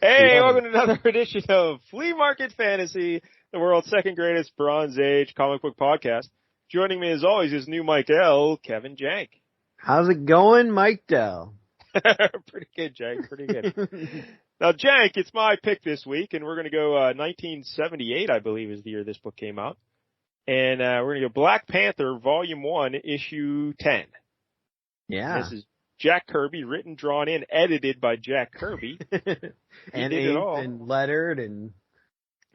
Hey, Love welcome it. to another edition of Flea Market Fantasy, the world's second greatest Bronze Age comic book podcast. Joining me as always is new Mike L, Kevin Jank. How's it going, Mike Dell? Pretty good, Jank, pretty good. Now, Jank, it's my pick this week, and we're going to go 1978, I believe, is the year this book came out. And we're going to go Black Panther, Volume 1, Issue 10. Yeah. And this is Jack Kirby, written, drawn in, edited by Jack Kirby. And did it all. and lettered and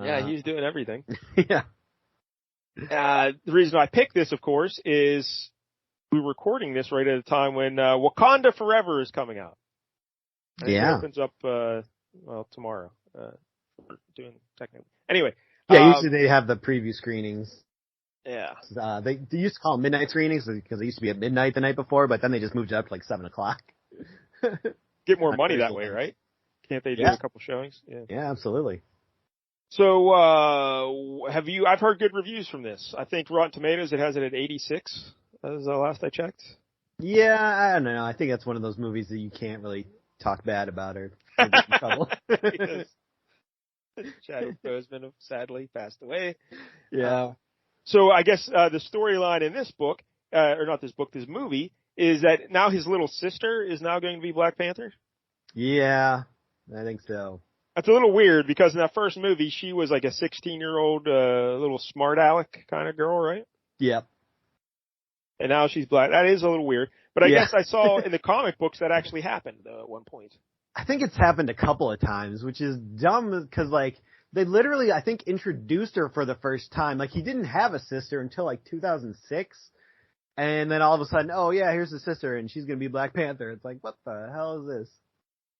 Yeah, he's doing everything. yeah. The reason I picked this, of course, is we're recording this right at a time when Wakanda Forever is coming out. And it opens up tomorrow. We're doing technically. Anyway. Yeah, usually they have the preview screenings. Yeah. They used to call them midnight screenings because they used to be at midnight the night before, but then they just moved it up to like 7 o'clock. Get more money that way, right? Can't they do a couple showings? Yeah, absolutely. So, I've heard good reviews from this. I think Rotten Tomatoes, it has it at 86. That was the last I checked. Yeah, I don't know. I think that's one of those movies that you can't really talk bad about or get in trouble. Chadwick Boseman sadly passed away. Yeah. So I guess the storyline in this book, or not this book, this movie, is that now his little sister is now going to be Black Panther? Yeah, I think so. That's a little weird because in that first movie, she was like a 16-year-old little smart aleck kind of girl, right? Yep. And now she's black. That is a little weird. But I guess I saw in the comic books that actually happened at one point. I think it's happened a couple of times, which is dumb because, like, they literally, I think, introduced her for the first time. Like, he didn't have a sister until, like, 2006. And then all of a sudden, oh, yeah, here's the sister, and she's going to be Black Panther. It's like, what the hell is this?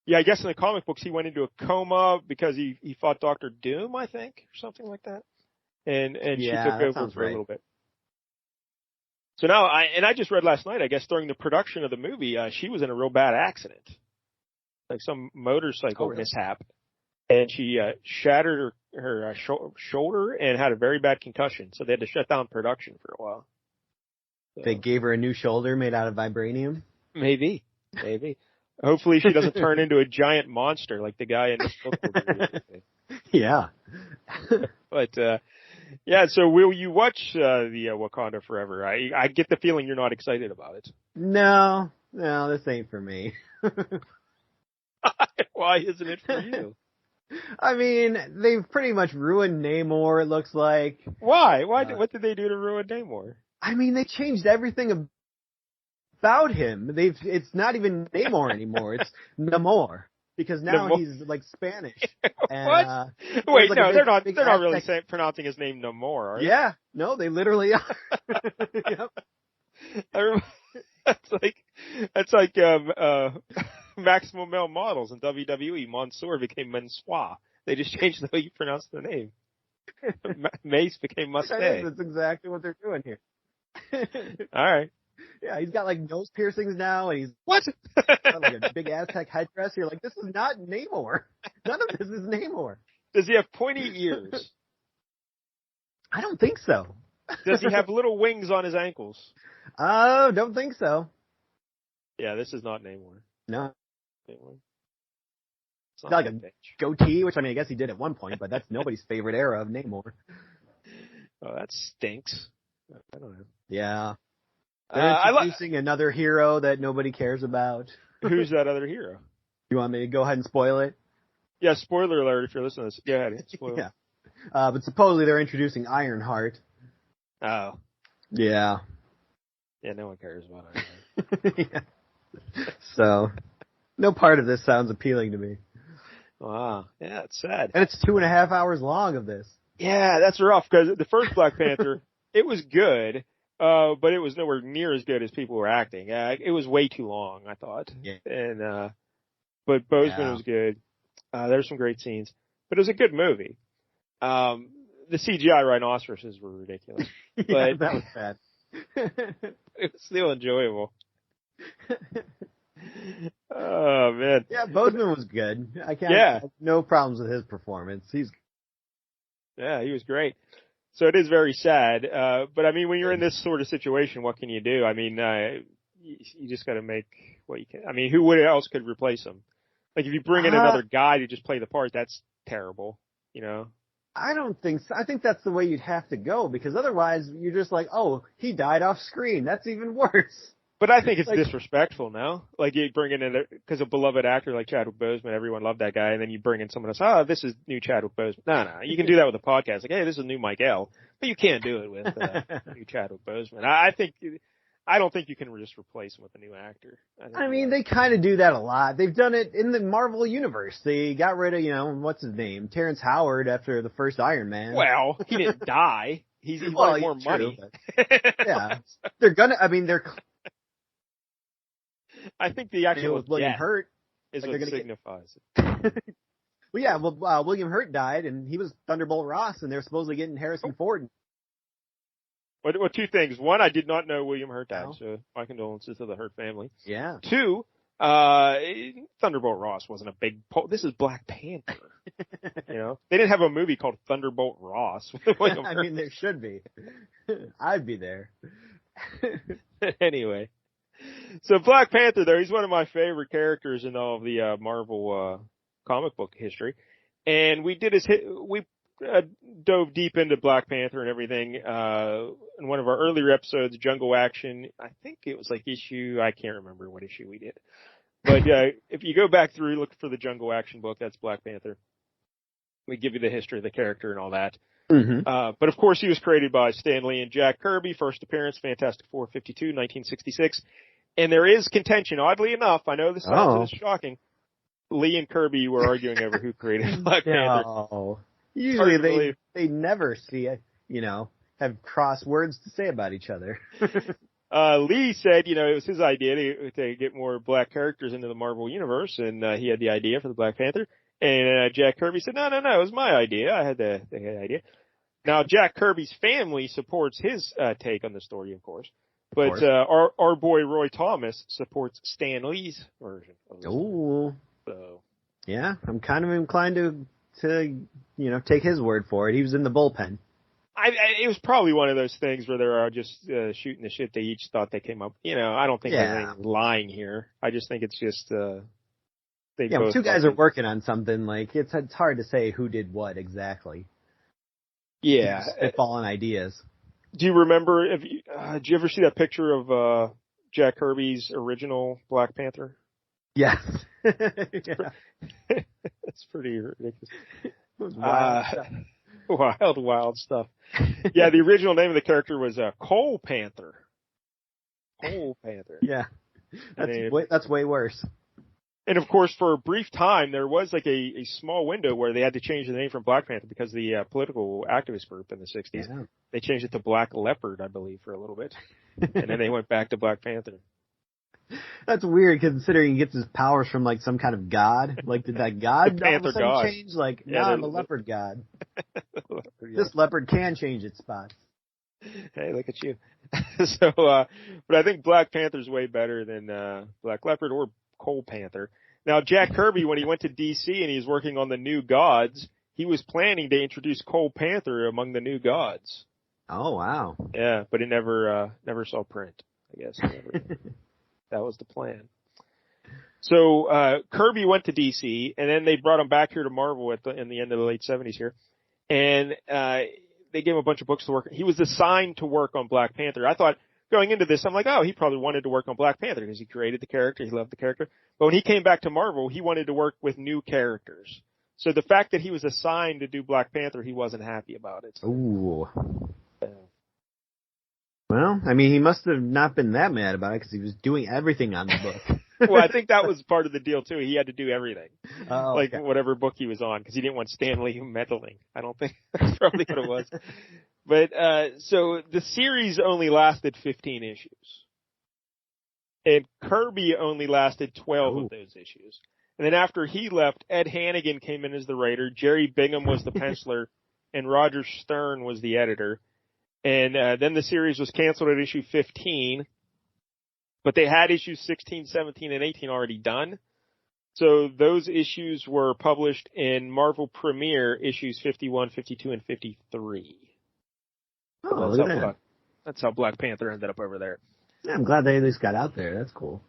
Yeah, I guess in the comic books he went into a coma because he fought Dr. Doom, I think, or something like that. And she took over for a little bit. So now, I just read last night, I guess, during the production of the movie, she was in a real bad accident. Like some motorcycle mishap. And she shattered her shoulder and had a very bad concussion. So they had to shut down production for a while. So, they gave her a new shoulder made out of vibranium? Maybe. Hopefully she doesn't turn into a giant monster like the guy in this book. Yeah. But, so will you watch the Wakanda Forever? I get the feeling you're not excited about it. No, this ain't for me. Why isn't it for you? I mean, they've pretty much ruined Namor, it looks like. Why? What did they do to ruin Namor? I mean, they changed everything about him. It's not even Namor anymore. It's Namor. Because now he's like Spanish. And, what? Wait, like they're not really pronouncing his name Namor, are they? Yeah. No, they literally are. Yep. That's like Maximum Male Models in WWE. Mansoor became Mansoir. They just changed the way you pronounce the name. Mace became Mustang. That's exactly what they're doing here. All right. Yeah, he's got like nose piercings now, and he's what? got like a big Aztec headdress. You're like, this is not Namor. None of this is Namor. Does he have pointy ears? I don't think so. Does he have little wings on his ankles? Oh, don't think so. Yeah, this is not Namor. No. Namor. It's not like a goatee, which I mean, I guess he did at one point, but that's nobody's favorite era of Namor. Oh, that stinks. I don't know. Yeah. They're introducing another hero that nobody cares about. Who's that other hero? You want me to go ahead and spoil it? Yeah, spoiler alert if you're listening to this. Go ahead. Spoil yeah. But supposedly they're introducing Ironheart. Oh. Yeah. Yeah, no one cares about Ironheart. Yeah. So, no part of this sounds appealing to me. Wow. Yeah, it's sad. And it's 2.5 hours long of this. Yeah, that's rough because the first Black Panther, it was good. But it was nowhere near as good as people were acting. It was way too long, I thought. Yeah. And, but Boseman was good. There's some great scenes, but it was a good movie. The CGI rhinoceroses were ridiculous. Yeah, that was bad. It was still enjoyable. Oh man. Yeah, Boseman was good. I have no problems with his performance. He was great. So it is very sad. But I mean, when you're in this sort of situation, what can you do? I mean, you just got to make what you can. I mean, who else could replace him? Like if you bring in another guy to just play the part, that's terrible, you know? I don't think so. I think that's the way you'd have to go, because otherwise you're just like, oh, he died off screen. That's even worse. But I think it's disrespectful now. Like you bring in because a beloved actor like Chadwick Boseman, everyone loved that guy, and then you bring in someone else. Oh, this is new Chadwick Boseman. No, you can do that with a podcast. Like, hey, this is new Mike L. But you can't do it with new Chadwick Boseman. I don't think you can just replace him with a new actor. I mean, they kind of do that a lot. They've done it in the Marvel universe. They got rid of, what's his name, Terrence Howard after the first Iron Man. Well, he didn't die. He wanted more money. Yeah, they're. I think the actual William Hurt is what signifies it. William Hurt died, and he was Thunderbolt Ross, and they're supposedly getting Harrison Ford. Well, two things. One, I did not know William Hurt died, so my condolences to the Hurt family. Yeah. Two, Thunderbolt Ross wasn't a big this is Black Panther. They didn't have a movie called Thunderbolt Ross. I mean, there should be. I'd be there. Anyway. So Black Panther, though, he's one of my favorite characters in all of the Marvel comic book history. And we dove deep into Black Panther and everything in one of our earlier episodes, Jungle Action. I think it was like I can't remember what issue we did. But if you go back through, look for the Jungle Action book, that's Black Panther. We give you the history of the character and all that. Mm-hmm. But of course he was created by Stan Lee and Jack Kirby. First appearance, Fantastic Four 52, 1966. And there is contention, oddly enough, I know this sounds shocking, Lee and Kirby were arguing over who created Black Panther. Oh. Usually they never have cross words to say about each other. Lee said, it was his idea to get more black characters into the Marvel Universe, and he had the idea for the Black Panther. And Jack Kirby said, no, it was my idea. I had the idea. Now, Jack Kirby's family supports his take on the story, of course. But our boy Roy Thomas supports Stan Lee's version of the story. So yeah, I'm kind of inclined to take his word for it. He was in the bullpen. It was probably one of those things where they're just shooting the shit they each thought they came up. I don't think there's anything lying here. I just think it's just when two guys are working on something, like it's hard to say who did what exactly. Yeah, spitballing ideas. Do you remember? Did you ever see that picture of Jack Kirby's original Black Panther? Yes. It's pretty ridiculous. Wild stuff. Yeah, the original name of the character was Cole Panther. Cole Panther. Yeah, that's way worse. And of course, for a brief time, there was like a small window where they had to change the name from Black Panther because the political activist group in the 60s, they changed it to Black Leopard, I believe, for a little bit. And then they went back to Black Panther. That's weird considering he gets his powers from like some kind of god. Like, did that god all of a sudden change? Like, now I'm a leopard god. This leopard can change its spots. Hey, look at you. So, but I think Black Panther's way better than Black Leopard or Cole Panther. Now, Jack Kirby, when he went to DC and he was working on the New Gods, he was planning to introduce Cole Panther among the New Gods. Oh, wow. Yeah, but it never saw print, I guess. That was the plan. So, Kirby went to DC, and then they brought him back here to Marvel in the end of the late 70s here. And, they gave him a bunch of books to work. He was assigned to work on Black Panther. I thought, going into this, I'm like, he probably wanted to work on Black Panther because he created the character, he loved the character. But when he came back to Marvel, he wanted to work with new characters. So the fact that he was assigned to do Black Panther, he wasn't happy about it. Ooh. Well, I mean, he must have not been that mad about it because he was doing everything on the book. Well, I think that was part of the deal too. He had to do everything. Whatever book he was on, because he didn't want Stan Lee meddling. I don't think that's probably what it was. But, so the series only lasted 15 issues. And Kirby only lasted 12 of those issues. And then after he left, Ed Hannigan came in as the writer, Jerry Bingham was the penciler, and Roger Stern was the editor. And, then the series was canceled at issue 15. But they had issues 16, 17, and 18 already done. So those issues were published in Marvel Premiere issues 51, 52, and 53. Oh, that's how Black Panther ended up over there. Yeah, I'm glad they at least got out there. That's cool.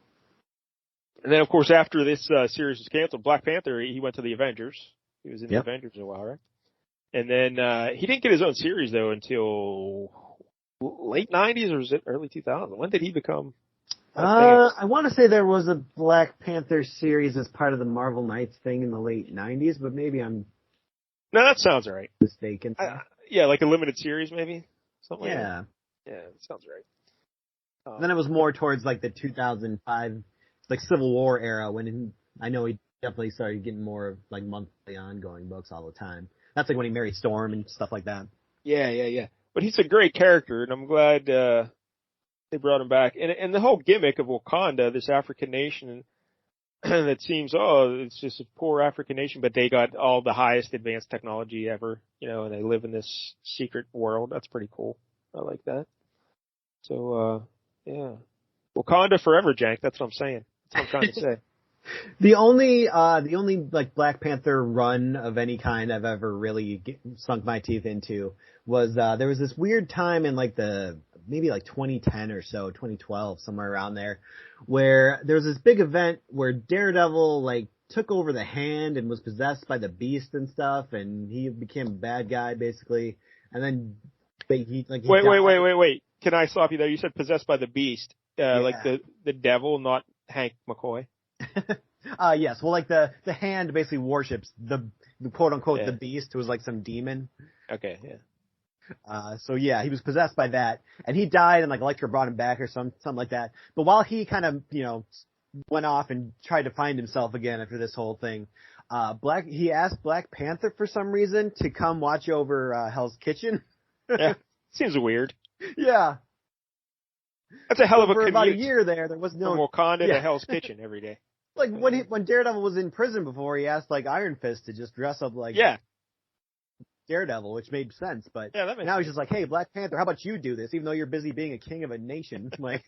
And then, of course, after this series was canceled, Black Panther, he went to the Avengers. He was in the Avengers a while, right? And then he didn't get his own series, though, until late 90s, or was it early 2000s? When did he become... I want to say there was a Black Panther series as part of the Marvel Knights thing in the late 90s, but maybe I'm... No, that sounds right. Mistaken. Yeah, like a limited series, maybe? Something like that. Yeah, that sounds right. Then it was more towards like the 2005, like Civil War era, when I know he definitely started getting more of like monthly ongoing books all the time. That's like when he married Storm and stuff like that. Yeah. But he's a great character, and I'm glad they brought him back. And the whole gimmick of Wakanda, this African nation that seems, it's just a poor African nation, but they got all the highest advanced technology ever, and they live in this secret world. That's pretty cool. I like that. So, yeah. Wakanda forever, Jank. That's what I'm saying. That's what I'm trying to say. The only like Black Panther run of any kind I've ever really sunk my teeth into was, there was this weird time in like maybe like 2010 or so, 2012, somewhere around there, where there was this big event where Daredevil like took over the Hand and was possessed by the Beast and stuff, and he became a bad guy basically, and then Wait. Can I stop you there? You said possessed by the Beast, like the devil, not Hank McCoy. Yes. Well, like the Hand basically worships the quote unquote the Beast, who was like some demon. Okay. Yeah. So yeah, he was possessed by that, and he died, and like Elektra brought him back or something like that. But while he kind of went off and tried to find himself again after this whole thing, he asked Black Panther for some reason to come watch over Hell's Kitchen. Yeah, seems weird. Yeah. That's a hell of a commute. For about a year there was no... From Wakanda to Hell's Kitchen every day. Like, when Daredevil was in prison before, he asked, like, Iron Fist to just dress up like Daredevil, which made sense, but now he's just like, hey, Black Panther, how about you do this, even though you're busy being a king of a nation? Like,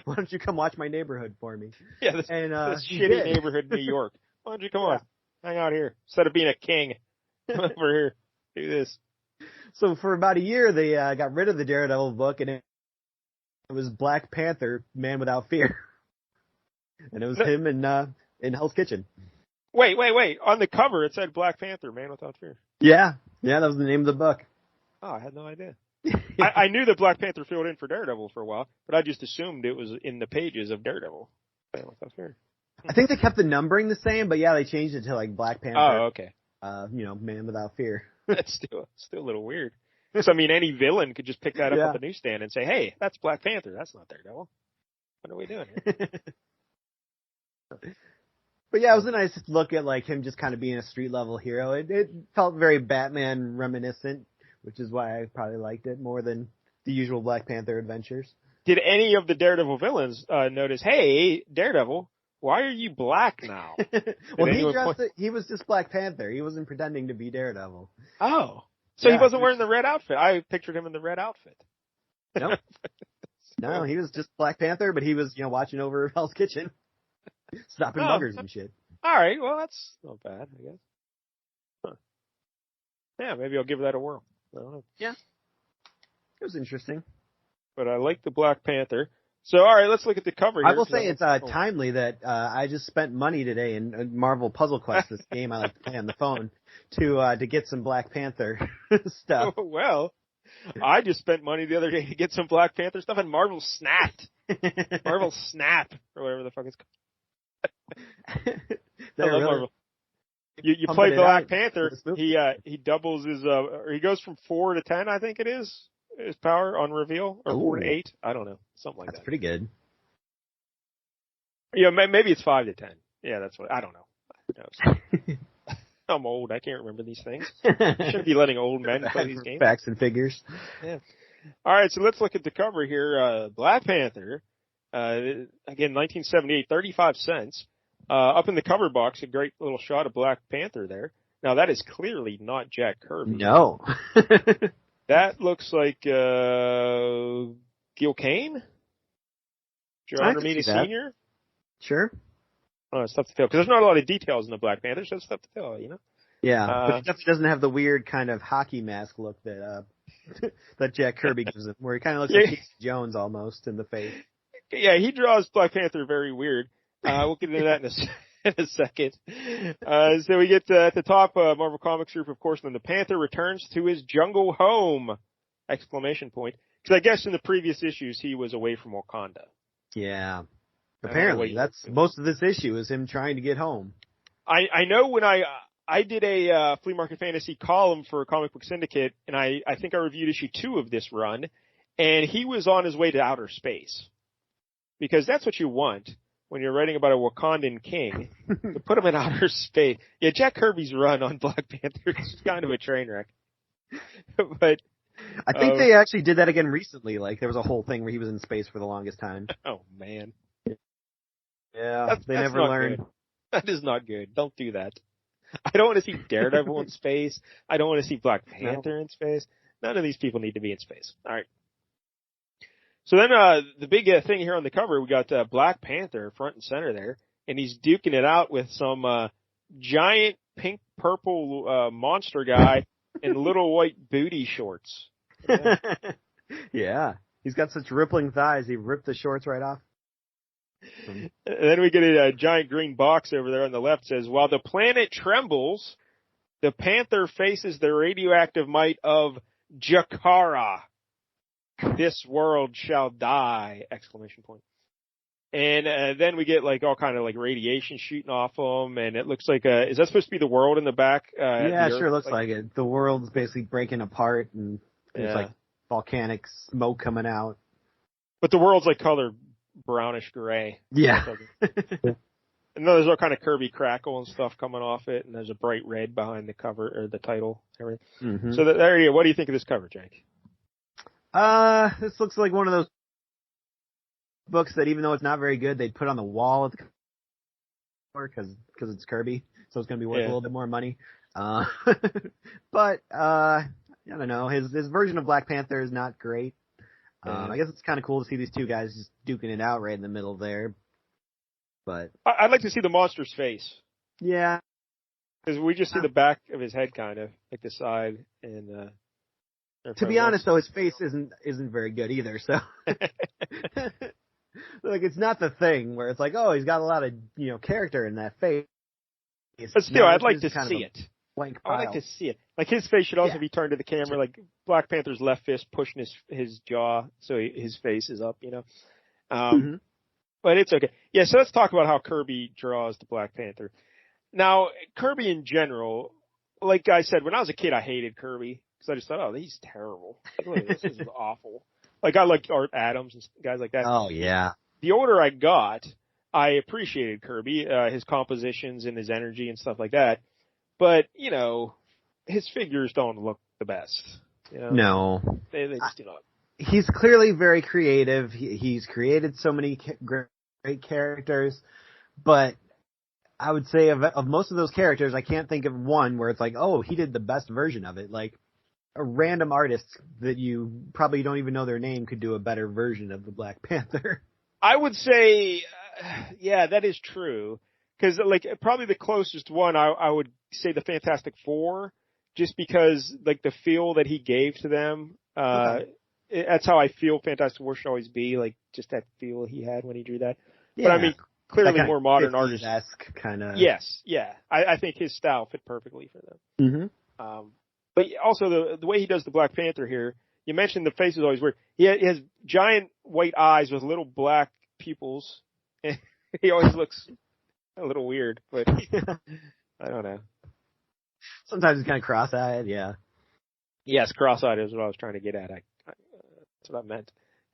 why don't you come watch my neighborhood for me? Yeah, this shitty neighborhood in New York. Why don't you come on, hang out here, instead of being a king. Come over here, do this. So for about a year, they got rid of the Daredevil book, and it was Black Panther, Man Without Fear. And it was him in Hell's Kitchen. Wait. On the cover, it said Black Panther, Man Without Fear. Yeah, that was the name of the book. Oh, I had no idea. I knew that Black Panther filled in for Daredevil for a while, but I just assumed it was in the pages of Daredevil. Man Without Fear. I think they kept the numbering the same, but yeah, they changed it to like Black Panther. Oh, okay. Man Without Fear. That's still a little weird. So, I mean, any villain could just pick that up at the newsstand and say, hey, that's Black Panther. That's not Daredevil. What are we doing here? But yeah, it was a nice look at like him just kind of being a street level hero. It felt very Batman reminiscent, which is why I probably liked it more than the usual Black Panther adventures. Did any of the Daredevil villains notice, hey, Daredevil, why are you black now? Well, he was just Black Panther. He wasn't pretending to be Daredevil. Oh. So he wasn't wearing the red outfit. I pictured him in the red outfit. Nope. No, he was just Black Panther, but he was, watching over Hell's Kitchen. Stopping buggers and shit. All right. Well, that's not bad, I guess. Huh. Yeah, maybe I'll give that a whirl. I don't know. Yeah. It was interesting. But I like the Black Panther. So, all right, let's look at the cover here. I will say it's timely that I just spent money today in Marvel Puzzle Quest, this game I like to play on the phone, to get some Black Panther stuff. Well, I just spent money the other day to get some Black Panther stuff, and Marvel snapped. Marvel Snap, or whatever the fuck it's called. I love Marvel. You play Black Panther, he doubles his, or he goes from 4 to 10, I think it is. His power on reveal, or 4 to 8. I don't know, something like that. That's pretty good. Yeah, maybe it's 5 to 10. Yeah, that's what I don't know. I'm old. I can't remember these things. Shouldn't be letting old men play these games. Facts and figures. Yeah. All right, so let's look at the cover here. Black Panther, again, 1978, 35 cents. Up in the cover box, a great little shot of Black Panther there. Now that is clearly not Jack Kirby. No. That looks like Gil Kane? John Romita Sr.? Sure. Oh, it's tough to tell, because there's not a lot of details in the Black Panther, so it's tough to tell, Yeah, but he definitely doesn't have the weird kind of hockey mask look that that Jack Kirby gives him, where he kind of looks like Casey Jones almost in the face. Yeah, he draws Black Panther very weird. We'll get into that in a second. So we get at the top, Marvel Comics group, of course, and then the Panther returns to his jungle home! Exclamation point. Because I guess in the previous issues he was away from Wakanda. Yeah. Apparently, that's most of this issue is him trying to get home. I know when I did a Flea Market Fantasy column for Comic Book Syndicate, and I think I reviewed issue 2 of this run, and he was on his way to outer space. Because that's what you want when you're writing about a Wakandan king, to put him in outer space. Yeah, Jack Kirby's run on Black Panther is kind of a train wreck. But I think they actually did that again recently. Like, there was a whole thing where he was in space for the longest time. Oh, man. Yeah, they never learned. Good. That is not good. Don't do that. I don't want to see Daredevil in space. I don't want to see Black Panther in space. None of these people need to be in space. All right. So then the big thing here on the cover, we got Black Panther front and center there, and he's duking it out with some giant pink-purple monster guy in little white booty shorts. Yeah. Yeah. He's got such rippling thighs, he ripped the shorts right off. And then we get a giant green box over there on the left, says, while the planet trembles, the Panther faces the radioactive might of Jakara. This world shall die! Exclamation point. And then we get like all kind of like radiation shooting off them, and it looks like is that supposed to be the world in the back? Yeah, it sure looks like it. The world's basically breaking apart, and there's like volcanic smoke coming out. But the world's like colored brownish gray. Yeah. And there's all kind of Kirby crackle and stuff coming off it, and there's a bright red behind the cover or the title. Everything. Mm-hmm. So there you go. What do you think of this cover, Jake? This looks like one of those books that even though it's not very good, they'd put on the wall at the cover because it's Kirby, so it's going to be worth a little bit more money. But I don't know. His version of Black Panther is not great. I guess it's kind of cool to see these two guys just duking it out right in the middle there. But I'd like to see the monster's face. Yeah. Because we just see the back of his head, kind of like the side, and to be honest, though, his face isn't very good either. So, like, it's not the thing where it's like, oh, he's got a lot of character in that face. But still, I'd like to see it. Blank pile. I'd like to see it. Like his face should also be turned to the camera, like Black Panther's left fist pushing his jaw, so his face is up. But it's okay. Yeah. So let's talk about how Kirby draws the Black Panther. Now, Kirby in general, like I said, when I was a kid, I hated Kirby. Because I just thought, oh, he's terrible. This is awful. Like, I like Art Adams and guys like that. Oh, yeah. The older I got, I appreciated Kirby, his compositions and his energy and stuff like that. But, his figures don't look the best. No. They just do not. He's clearly very creative. He's created so many great characters. But I would say of most of those characters, I can't think of one where it's like, oh, he did the best version of it. Like, a random artist that you probably don't even know their name could do a better version of the Black Panther. I would say, yeah, that is true. Because, like, probably the closest one, I would say the Fantastic Four, just because, like, the feel that he gave to them, that's how I feel Fantastic Four should always be, like, just that feel he had when he drew that. Yeah. But, I mean, clearly more modern artists. Kind of. Yes, yeah. I think his style fit perfectly for them. Mm-hmm. But also the way he does the Black Panther here, you mentioned the face is always weird. He has giant white eyes with little black pupils. And he always looks a little weird, but I don't know. Sometimes he's kind of cross-eyed, yeah. Yes, cross-eyed is what I was trying to get at. That's what I meant.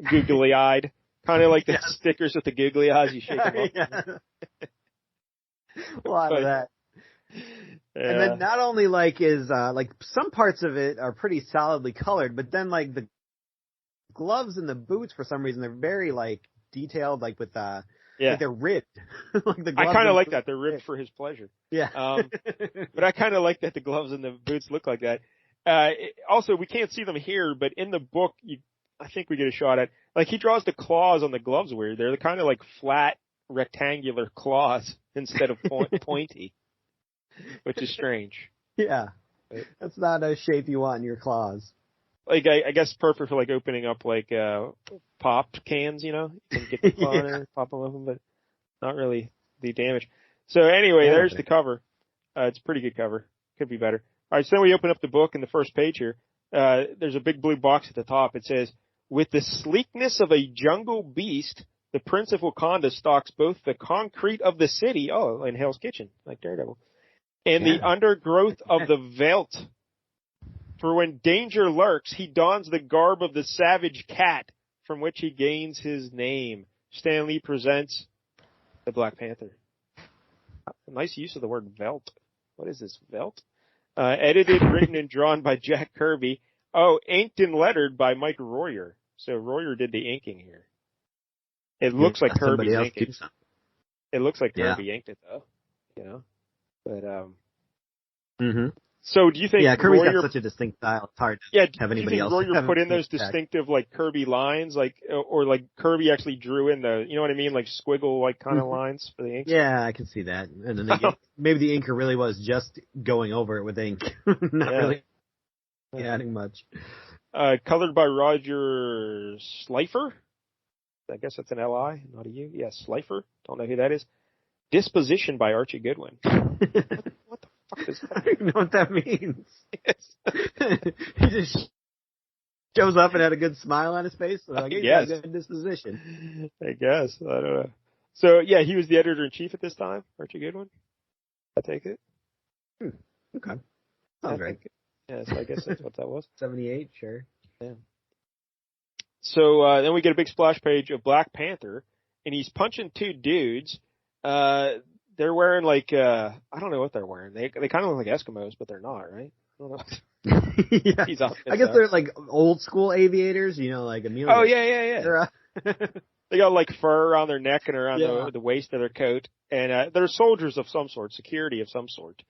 Googly-eyed. Kind of like the stickers with the googly eyes. You shake them up. Yeah. A lot of that. Yeah. And then not only like some parts of it are pretty solidly colored, but then like the gloves and the boots for some reason they're very like detailed, like with like they're ribbed. Like the gloves I kind of like that. They're ribbed for his pleasure. Yeah. But I kind of like that the gloves and the boots look like that. Also, we can't see them here, but in the book, I think we get a shot at like he draws the claws on the gloves weird. They're kind of like flat rectangular claws instead of pointy. Which is strange. Yeah. That's not a shape you want in your claws. Like, I guess perfect for, like, opening up, like, pop cans, You can get the claw in there, pop them open, but not really the damage. So anyway, there's the cover. It's a pretty good cover. Could be better. All right, so then we open up the book in the first page here. There's a big blue box at the top. It says, with the sleekness of a jungle beast, the Prince of Wakanda stalks both the concrete of the city, in Hell's Kitchen, like Daredevil, and the undergrowth of the veldt. For when danger lurks, he dons the garb of the savage cat, from which he gains his name. Stan Lee presents the Black Panther. Nice use of the word veldt. What is this, veldt? Edited, written, and drawn by Jack Kirby. Inked and lettered by Mike Royer. So Royer did the inking here. It looks like Kirby's inking. It looks like Kirby inked it, though. You know? But, So do you think Kirby's got such a distinct style, it's hard to have anybody else. Do you think Royer put in those distinctive, like, Kirby lines, or Kirby actually drew in the, you know what I mean, like squiggle, like, kind of lines for the ink? Yeah, I can see that. And then maybe the inker really was just going over it with ink, not really adding much. Colored by Roger Slifer. I guess that's an L-I, not a U. Yeah, Slifer. Don't know who that is. Disposition by Archie Goodwin. What the fuck is that? I don't know what that means. He just shows up and had a good smile on his face. So like, he's got a good disposition. I guess. I don't know. So, yeah, he was the editor-in-chief at this time, Archie Goodwin. I take it. Okay. Sounds right. Yeah, so I guess that's what that was. 78, sure. Yeah. So, then we get a big splash page of Black Panther, and he's punching two dudes. They're wearing like, I don't know what they're wearing. They kind of look like Eskimos, but they're not, right? I don't know. I guess they're like old school aviators, you know, like Amelia. Oh, yeah. They got like fur around their neck and around the waist of their coat. And, they're soldiers of some sort, security of some sort.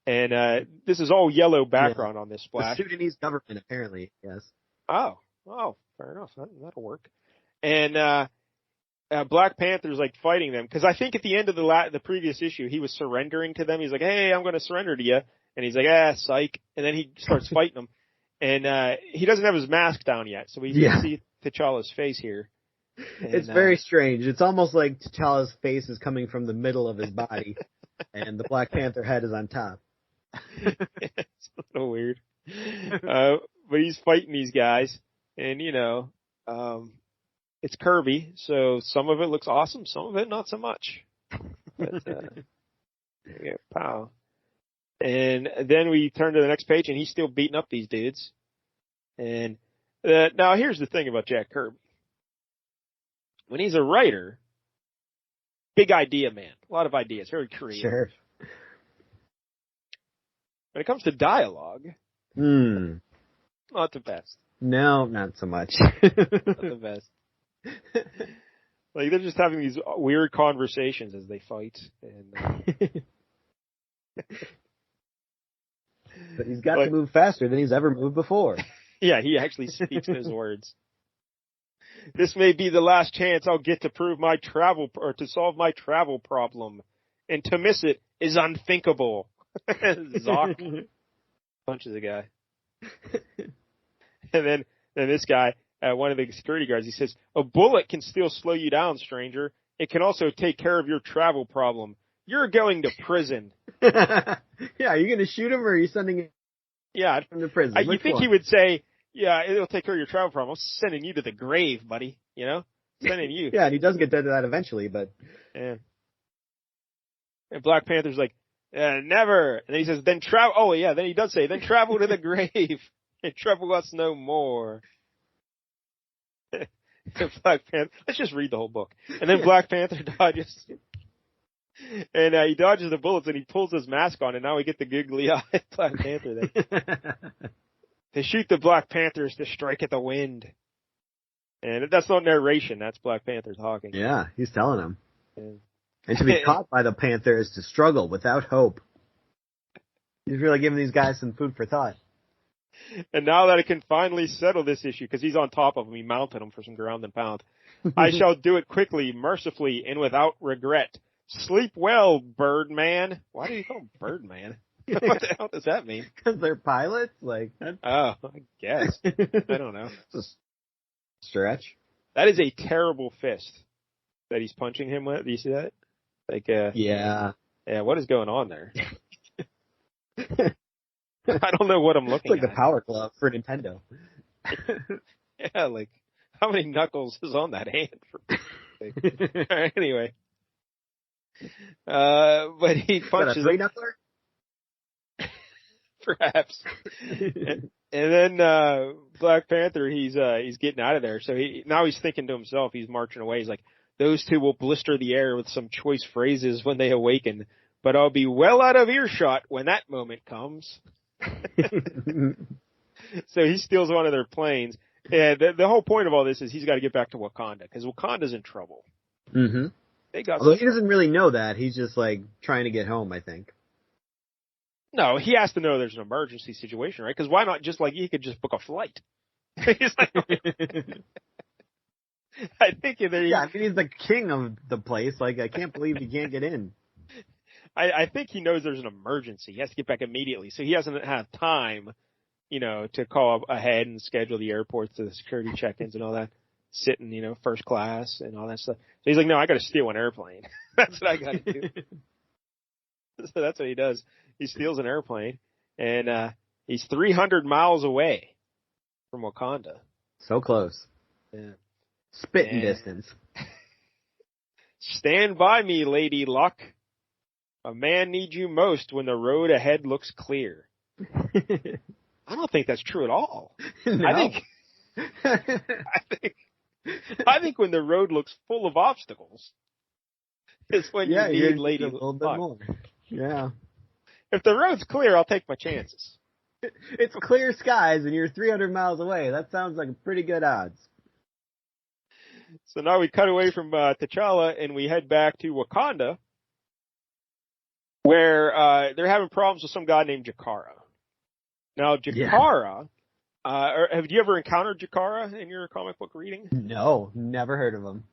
And, this is all yellow background on this splash. The Sudanese government, apparently, yes. Oh, fair enough. That'll work. And, Black Panther's like fighting them because I think at the end of the previous issue he was surrendering to them. He's like, "Hey, I'm going to surrender to you," and he's like, psych," and then he starts fighting them, and he doesn't have his mask down yet, so we can see T'Challa's face here. And, it's very strange. It's almost like T'Challa's face is coming from the middle of his body, and the Black Panther head is on top. It's a little weird, but he's fighting these guys, and it's Kirby, so some of it looks awesome, some of it not so much. But, pow. And then we turn to the next page, and he's still beating up these dudes. And now here's the thing about Jack Kirby. When he's a writer, big idea man, a lot of ideas, very creative. Sure. When it comes to dialogue, not the best. No, not so much. Not the best. Like they're just having these weird conversations as they fight, and but he's got to move faster than he's ever moved before. Yeah, he actually speaks those words. This may be the last chance I'll get to prove my to solve my travel problem, and to miss it is unthinkable. Zoc punches a guy, and then this guy. One of the security guards, he says, "A bullet can still slow you down, stranger. It can also take care of your travel problem. You're going to prison." Yeah, are you going to shoot him or are you sending him to prison? You think he would say, "Yeah, it'll take care of your travel problem. I'm sending you to the grave, buddy. You know, sending you." Yeah, and he does get to that eventually, but. Yeah. And Black Panther's like, "Never." And then he says, "Then travel." Oh yeah, then he does say, "Then travel to the grave and trouble us no more." Black Panther. Let's just read the whole book. And then Black Panther dodges. And he dodges the bullets and he pulls his mask on and now we get the googly eye Black Panther there. They shoot the Black Panthers to strike at the wind. And that's not narration, that's Black Panther talking. Yeah, he's telling them. Yeah. And to be caught by the Panther is to struggle without hope. He's really giving these guys some food for thought. And now that I can finally settle this issue, because he's on top of him, he mounted him for some ground and pound. I shall do it quickly, mercifully, and without regret. Sleep well, Birdman. Why do you call him Birdman? What the hell does that mean? Because they're pilots? I guess. I don't know. It's a stretch. That is a terrible fist that he's punching him with. Do you see that? Like, yeah, what is going on there? I don't know what I'm looking at. It's like the Power Glove for Nintendo. Yeah, like, how many knuckles is on that hand? Anyway. But he punches him. Knuckler? Perhaps. And then Black Panther, he's getting out of there. So he's thinking to himself, he's marching away. He's like, those two will blister the air with some choice phrases when they awaken, but I'll be well out of earshot when that moment comes. So he steals one of their planes. And the whole point of all this is he's got to get back to Wakanda, because Wakanda's in trouble. Mm-hmm. Although he doesn't really know that. He's just like trying to get home, I think. No, he has to know there's an emergency situation, right? Because why not just like he could just book a flight? He's like, I think he's the king of the place. Like, I can't believe he can't get in. I think he knows there's an emergency. He has to get back immediately, so he doesn't have time, to call ahead and schedule the airports to the security check-ins and all that, sitting, first class and all that stuff. So he's like, no, I got to steal an airplane. That's what I got to do. So that's what he does. He steals an airplane, and he's 300 miles away from Wakanda. So close. Yeah. Spitting distance. Stand by me, Lady Luck. A man needs you most when the road ahead looks clear. I don't think that's true at all. No. I think when the road looks full of obstacles is when you need Lady Luck. A little bit more. Yeah. If the road's clear, I'll take my chances. It's clear skies and you're 300 miles away. That sounds like pretty good odds. So now we cut away from T'Challa and we head back to Wakanda, where they're having problems with some guy named Jakara. Now, Jakara, have you ever encountered Jakara in your comic book reading? No, never heard of him.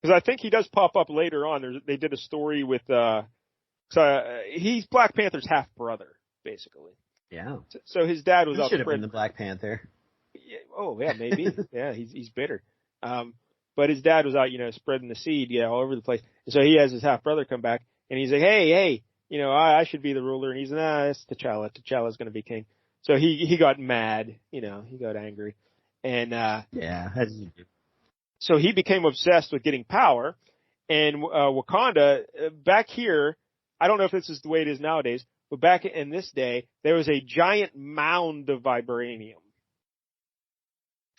Because I think he does pop up later on. They did a story with, he's Black Panther's half brother, basically. Yeah. So his dad was he out should have been the Black Panther. Yeah, oh yeah, maybe. Yeah, he's bitter. But his dad was out, spreading the seed, all over the place. And so he has his half brother come back, and he's like, hey, I should be the ruler. And he's like, it's T'Challa. T'Challa's going to be king. So he got mad, he got angry, and so he became obsessed with getting power. And Wakanda, back here, I don't know if this is the way it is nowadays, but back in this day, there was a giant mound of vibranium.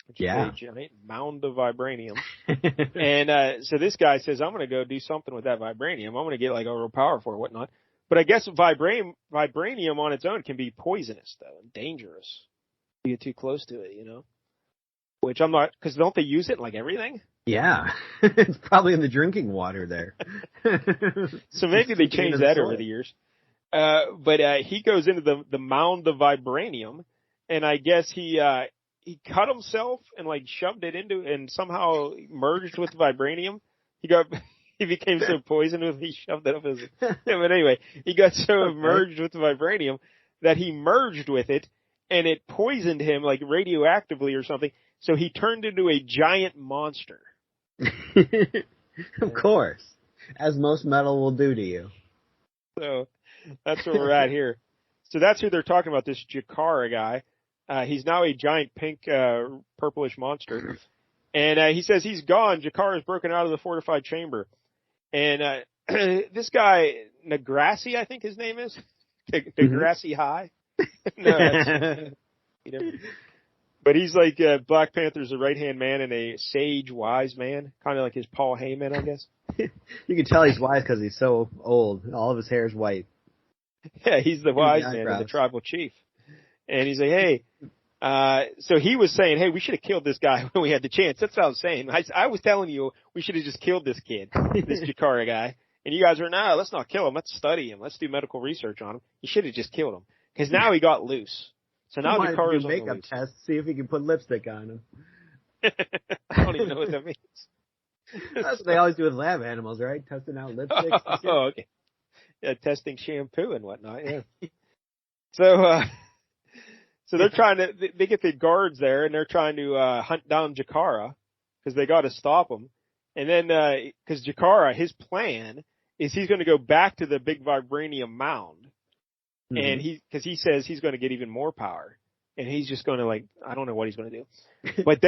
A giant mound of vibranium. And so this guy says, I'm going to go do something with that vibranium. I'm going to get like a real power for it, whatnot. But I guess vibranium on its own can be poisonous, though, and dangerous. You get too close to it, Which I'm not, because don't they use it in like everything? Yeah. It's probably in the drinking water there. So maybe they changed that over the years. But he goes into the mound of vibranium, and I guess he cut himself and like shoved it into and somehow merged with vibranium. He became so poisoned when he shoved it up his. But anyway, he got so merged with vibranium that he merged with it, and it poisoned him like radioactively or something. So he turned into a giant monster. Of course, as most metal will do to you. So that's where we're at here. So that's who they're talking about, this Jakara guy. He's now a giant pink, purplish monster. And he says he's gone. Jakara's broken out of the fortified chamber. And this guy, Negrassi, I think his name is. Negrassi High. No, but he's like Black Panther's a right-hand man and a sage, wise man. Kind of like his Paul Heyman, I guess. You can tell he's wise because he's so old. All of his hair is white. Yeah, he's the wise man and the tribal chief. And he's like, hey, so he was saying, hey, we should have killed this guy when we had the chance. That's what I was saying. I was telling you we should have just killed this kid, this Jakara guy. And you guys are, no, let's not kill him. Let's study him. Let's do medical research on him. You should have just killed him. Because now he got loose. So now Jakara's on the loose. Makeup test, see if he can put lipstick on him. I don't even know what that means. That's what they always do with lab animals, right? Testing out lipsticks. Oh, okay. Yeah, testing shampoo and whatnot, yeah. So they're trying to, they get the guards there and they're trying to hunt down Jakara because they got to stop him. And then, cause Jakara, his plan is he's going to go back to the big vibranium mound. And cause he says he's going to get even more power. And he's just going to I don't know what he's going to do. But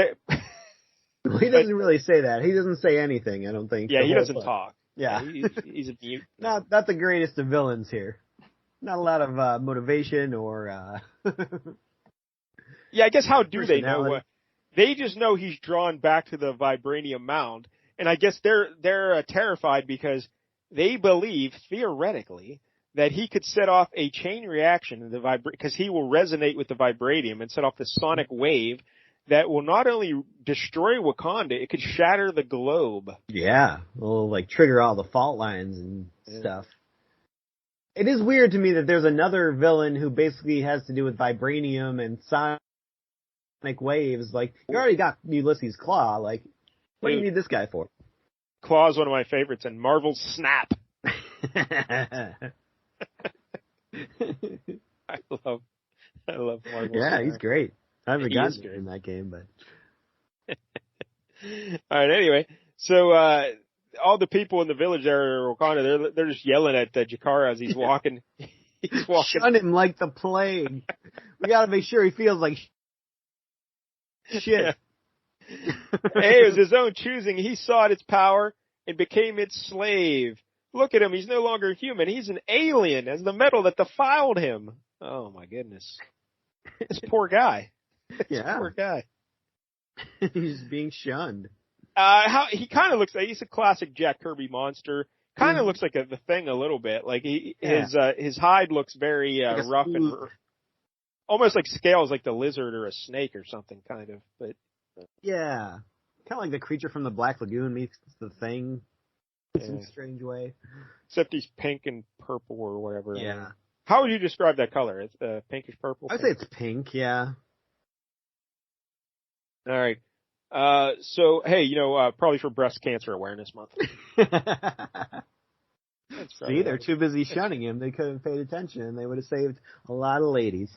well, he doesn't really say that. He doesn't say anything, I don't think. Yeah, he doesn't talk. Yeah. He's a mute. Not the greatest of villains here. Not a lot of motivation or yeah, I guess how do they know what? They just know he's drawn back to the vibranium mound, and I guess they're terrified because they believe theoretically that he could set off a chain reaction in the because he will resonate with the vibranium and set off the sonic wave that will not only destroy Wakanda, it could shatter the globe. Yeah, will trigger all the fault lines and stuff. It is weird to me that there's another villain who basically has to do with vibranium and sonic waves. You already got Ulysses Claw. What do you need this guy for? Claw's one of my favorites, and Marvel's Snap. I love Marvel. Yeah, Snap. He's great. I haven't gotten in that game, but. All right. Anyway, so all the people in the village there in Wakanda, they're just yelling at Jakara as he's walking. He's walking. Shun him like the plague. We got to make sure he feels like shit. Yeah. Hey, it was his own choosing. He sought its power and became its slave. Look at him. He's no longer human. He's an alien as the metal that defiled him. Oh, my goodness. This poor guy. Yeah. Poor guy. He's being shunned. He kind of looks like he's a classic Jack Kirby monster. Kind of looks like the Thing a little bit. His hide looks very rough and almost like scales, like the lizard or a snake or something, kind of. But yeah, kind of like the creature from the Black Lagoon meets the Thing in some strange way. Except he's pink and purple or whatever. Yeah. How would you describe that color? It's pinkish purple. I'd say it's pink. Yeah. All right. So, hey, probably for Breast Cancer Awareness Month. See, they're too busy shunning him. They could have paid attention, and they would have saved a lot of ladies.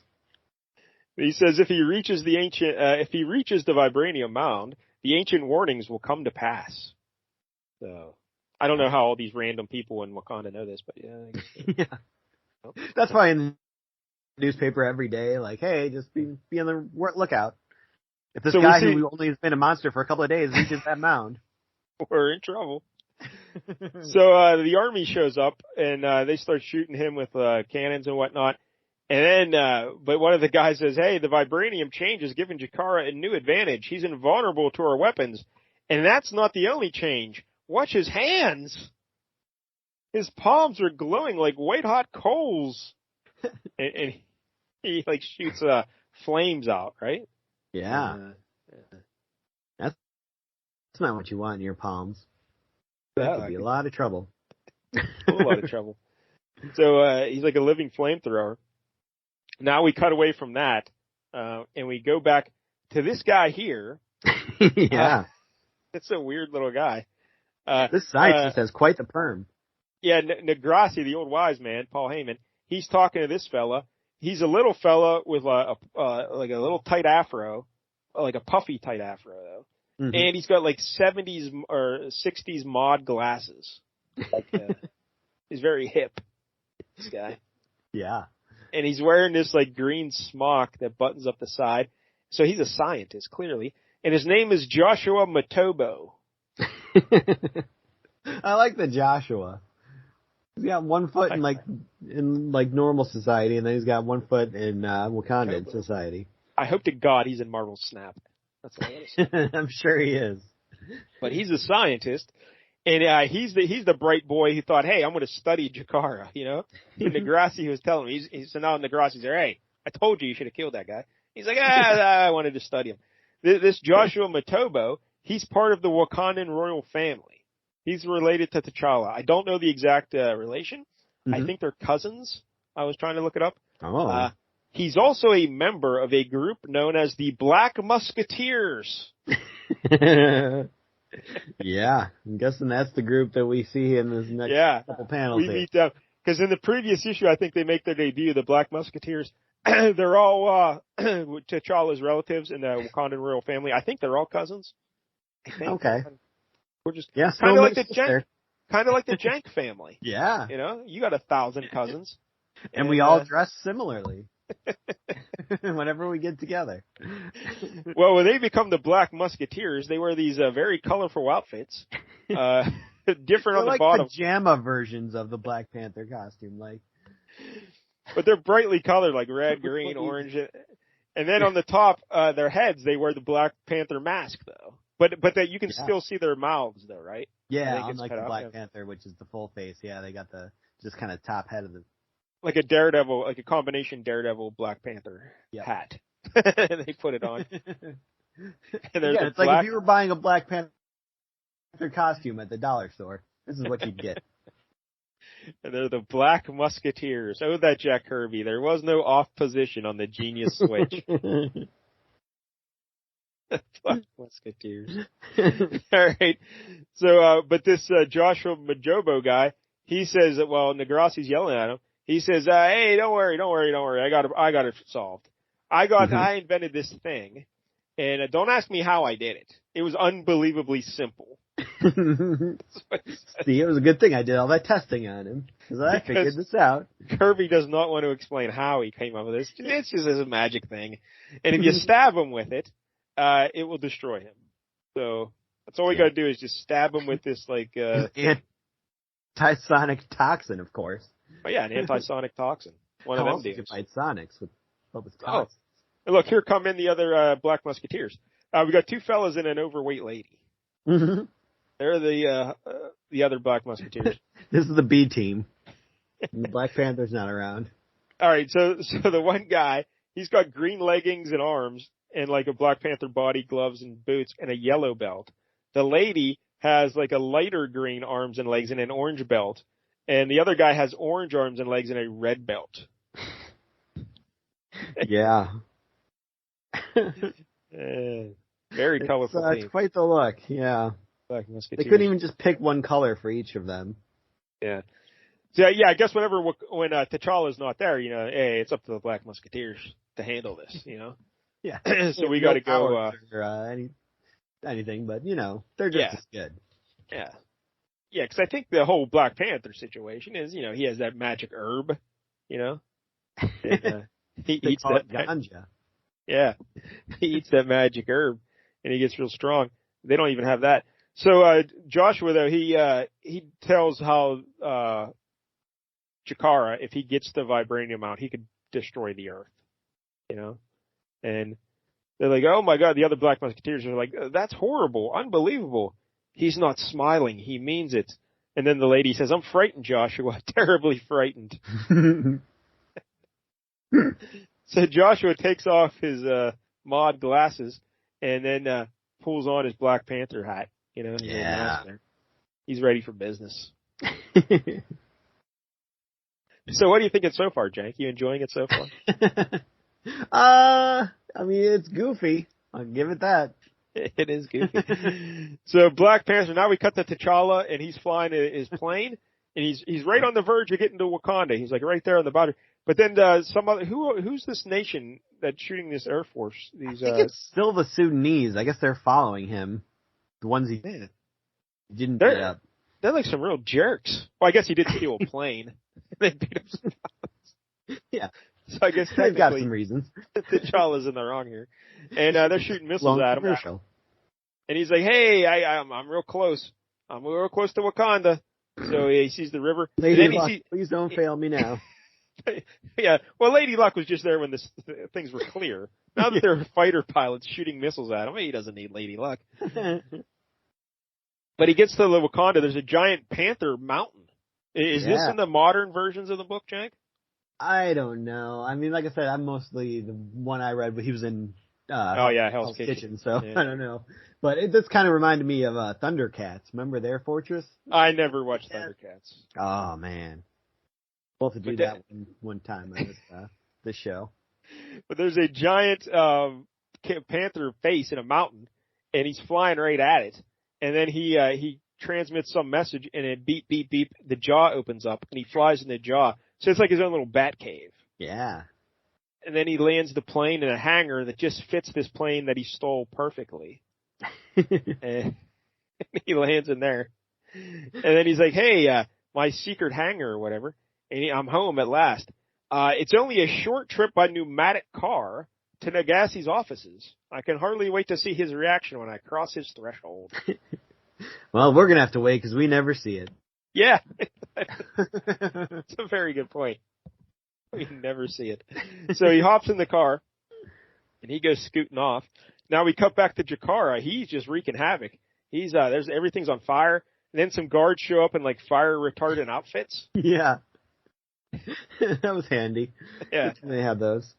He says if he reaches the vibranium mound, the ancient warnings will come to pass. So, I don't know how all these random people in Wakanda know this, but yeah. I guess yeah. Oh. That's probably in the newspaper every day. Hey, just be on the lookout. If this guy who only has been a monster for a couple of days reaches that mound, we're in trouble. So the army shows up and they start shooting him with cannons and whatnot. And then, but one of the guys says, "Hey, the vibranium change has given Jakara a new advantage. He's invulnerable to our weapons, and that's not the only change. Watch his hands. His palms are glowing like white hot coals." and he shoots flames out, right? Yeah. That's not what you want in your palms. That could be a lot of trouble. A whole lot of trouble. So he's like a living flamethrower. Now we cut away from that, and we go back to this guy here. Yeah. It's a weird little guy. This scientist has quite the perm. Yeah, Negrassi, the old wise man, Paul Heyman, he's talking to this fella. He's a little fella with a little tight afro, like a puffy tight afro though. Mm-hmm. And he's got 70s or 60s mod glasses. He's very hip, this guy. Yeah. And he's wearing this green smock that buttons up the side. So he's a scientist, clearly. And his name is Joshua Matobo. I like the Joshua. He's got one foot in normal society, and then he's got one foot in Wakandan society. I hope to God he's in Marvel's Snap. That's all I say. I'm sure he is. But he's a scientist, and he's the bright boy who thought, hey, I'm going to study Jakara, And Negrassi was telling me, so now Negrassi's there, hey, I told you should have killed that guy. He's like, I wanted to study him. This Joshua Matobo, he's part of the Wakandan royal family. He's related to T'Challa. I don't know the exact relation. Mm-hmm. I think they're cousins. I was trying to look it up. Oh. He's also a member of a group known as the Black Musketeers. Yeah, I'm guessing that's the group that we see in this next couple panels. We meet them. Because in the previous issue, I think they make their debut, the Black Musketeers. They're all T'Challa's relatives in the Wakandan royal family. I think they're all cousins. Okay. We're just kind of like the Jank family. Yeah. You know, you got 1,000 cousins. And we all dress similarly. Whenever we get together. Well, when they become the Black Musketeers, they wear these very colorful outfits. Different on the bottom. Like pajama versions of the Black Panther costume, But they're brightly colored, like red, green, orange. And then on the top, their heads, they wear the Black Panther mask, though. But that you can still see their mouths, though, right? Yeah, unlike the Black Panther, which is the full face. Yeah, they got the just kind of top head of the. Like a Daredevil, like a combination Daredevil Black Panther hat. And they put it on. And it's like if you were buying a Black Panther costume at the dollar store, this is what you'd get. And they're the Black Musketeers. Oh, that Jack Kirby. There was no off position on the genius switch. Black Musketeers. All right. So, but this Joshua Majobo guy, he says that while Negrasi's yelling at him, he says, "Hey, don't worry. I got it solved. I invented this thing, and don't ask me how I did it. It was unbelievably simple." See, it was a good thing I did all that testing on him because I figured this out. Kirby does not want to explain how he came up with this. It's just a magic thing, and if you stab him with it, it will destroy him. So that's all we got to do is just stab him with this anti-sonic toxin, of course. Oh yeah, an anti-sonic toxin. One of them deals. You fight Sonics with toxins. Oh, and look, here come in the other Black Musketeers. We got two fellas and an overweight lady. Mm-hmm. They're the other Black Musketeers. This is the B team. The Black Panther's not around. All right, so the one guy, he's got green leggings and arms and like a Black Panther body, gloves and boots and a yellow belt. The lady has like a lighter green arms and legs and an orange belt. And the other guy has orange arms and legs and a red belt. Yeah. Very colorful. It's quite the look, yeah. Black Musketeers. They couldn't even just pick one color for each of them. Yeah. So yeah, I guess when T'Challa's not there, you know, hey, it's up to the Black Musketeers to handle this, you know. Yeah. So we got to go. Anything, but you know, they're just as good. Yeah. Yeah, because I think the whole Black Panther situation is, you know, he has that magic herb, you know. And, he eats that ganja. Yeah, he eats that magic herb, and he gets real strong. They don't even have that. So Joshua, though, he tells how Chikara, if he gets the vibranium out, he could destroy the Earth, you know. And they're like, oh my God, the other Black Musketeers are like, that's horrible, unbelievable. He's not smiling, he means it. And then the lady says, I'm frightened, Joshua, terribly frightened. So Joshua takes off his mod glasses and then pulls on his Black Panther hat. You know, he's ready for business. So what do you think so far, Jank? You enjoying it so far? I mean, it's goofy. I'll give it that. It is goofy. So Black Panther, now we cut to T'Challa and he's flying his plane and he's right on the verge of getting to Wakanda. He's like right there on the boundary. But then who's this nation that's shooting this Air Force? I think it's still the Sudanese. I guess they're following him. The ones he didn't get up. They're like some real jerks. Well, I guess he did steal a plane. They beat up some pilots. Yeah. So I guess they've got some reasons. T'Challa's in the wrong here. And they're shooting missiles at him. And he's like, hey, I'm real close. I'm real close to Wakanda. So he sees the river. Lady Luck, please don't fail me now. Yeah, well, Lady Luck was just there when things were clear. Now that there are fighter pilots shooting missiles at him, he doesn't need Lady Luck. But he gets to the Wakanda. There's a giant panther mountain. Is this in the modern versions of the book, Jank? I don't know. I mean, like I said, I'm mostly the one I read, but he was in Hell's Kitchen. So I don't know. But this kind of reminded me of Thundercats. Remember their fortress? I never watched Thundercats. Oh, man. We'll have to do that one time on this show. But there's a giant panther face in a mountain, and he's flying right at it. And then he transmits some message, and it beep, beep, beep. The jaw opens up, and he flies in the jaw. So it's like his own little bat cave. Yeah. And then he lands the plane in a hangar that just fits this plane that he stole perfectly. And He lands in there. And then he's like, hey, my secret hangar or whatever. And I'm home at last. It's only a short trip by pneumatic car to Nagassi's offices. I can hardly wait to see his reaction when I cross his threshold. Well, we're going to have to wait because we never see it. Yeah. It's a very good point. We never see it. So he hops in the car and he goes scooting off. Now we cut back to Jakara. He's just wreaking havoc. He's, everything's on fire. And then some guards show up in like fire retardant outfits. Yeah. That was handy. Yeah. They have those.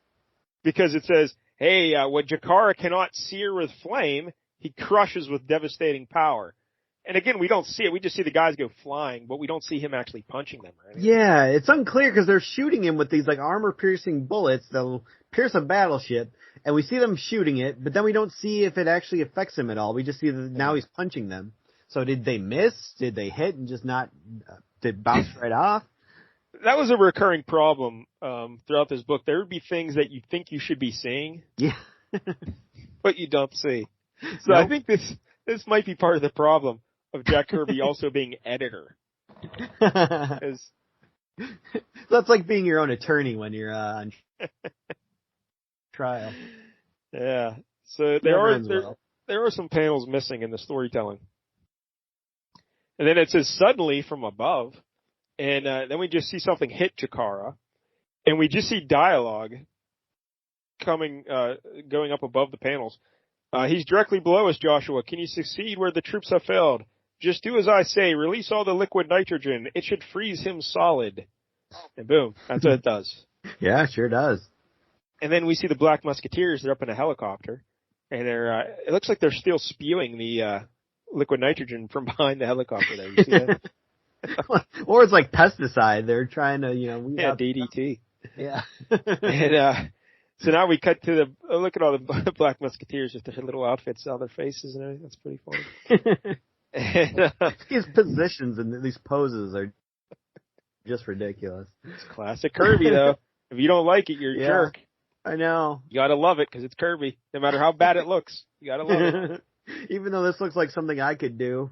Because it says, hey, what Jakara cannot sear with flame, he crushes with devastating power. And again, we don't see it. We just see the guys go flying, but we don't see him actually punching them or anything. Yeah, it's unclear because they're shooting him with these like armor-piercing bullets that'll pierce a battleship, and we see them shooting it, but then we don't see if it actually affects him at all. We just see that now he's punching them. So did they miss? Did they hit and just not did bounce right off? That was a recurring problem throughout this book. There would be things that you think you should be seeing, yeah, but you don't see. So nope. I think this might be part of the problem of Jack Kirby also being editor. That's like being your own attorney when you're on trial. Yeah. So there are some panels missing in the storytelling. And then it says suddenly from above, and then we just see something hit Jakara, and we just see dialogue going up above the panels. He's directly below us, Joshua. Can you succeed where the troops have failed? Just do as I say. Release all the liquid nitrogen. It should freeze him solid. And boom, that's what it does. Yeah, it sure does. And then we see the Black Musketeers. They're up in a helicopter, and it looks like they're still spewing the liquid nitrogen from behind the helicopter there. You see that? Or it's like pesticide. They're trying to, DDT. Yeah. And so now we cut to look at all the Black Musketeers with their little outfits on their faces and everything. That's pretty funny. And, these positions and these poses are just ridiculous. It's classic Kirby, though. If you don't like it, you're a jerk. I know. You gotta love it because it's Kirby. No matter how bad it looks, you gotta love it. Even though this looks like something I could do,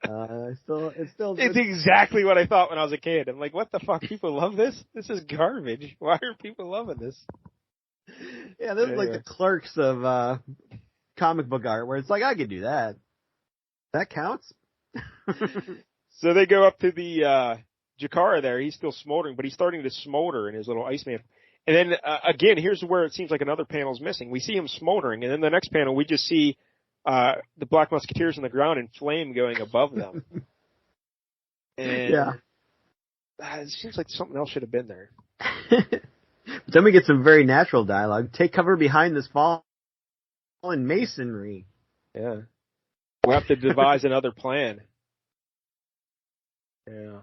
it's exactly what I thought when I was a kid. I'm like, what the fuck? People love this? This is garbage. Why are people loving this? Yeah, this is like the Clerks of comic book art, where it's like, I could do that. That counts? So they go up to the Jakara there. He's still smoldering, but he's starting to smolder in his little Iceman. And then, again, here's where it seems like another panel's missing. We see him smoldering, and then the next panel, we just see the Black Musketeers on the ground and flame going above them. And it seems like something else should have been there. But then we get some very natural dialogue. Take cover behind this fallen masonry. Yeah. We'll have to devise another plan. Yeah.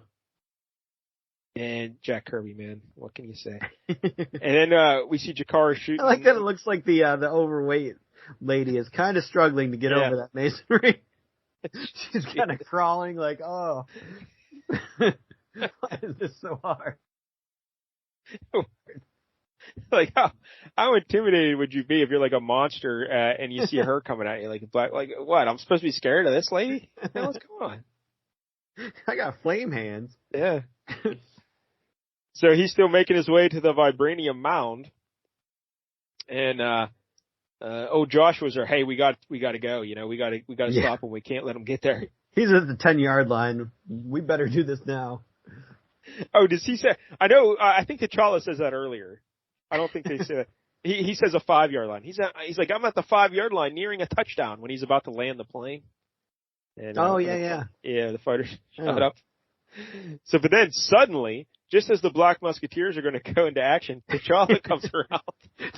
And Jack Kirby, man, what can you say? And then we see Jakara shooting. I like that it looks like the overweight lady is kind of struggling to get over that masonry. She's kind of crawling like, oh, why is this so hard? Like how intimidated would you be if you're like a monster and you see her coming at you like black? Like what? I'm supposed to be scared of this lady? What's going on? I got flame hands. Yeah. So he's still making his way to the vibranium mound, and Joshua's there. Hey, we got to go. We got to stop him. We can't let him get there. He's at the 10-yard line. We better do this now. Oh, does he say? I know. I think T'Challa says that earlier. I don't think they say that. He says a 5-yard line. He's like, I'm at the 5-yard line, nearing a touchdown when he's about to land the plane. And, yeah. The fighters shut up. So, but then suddenly, just as the Black Musketeers are going to go into action, T'Challa comes around.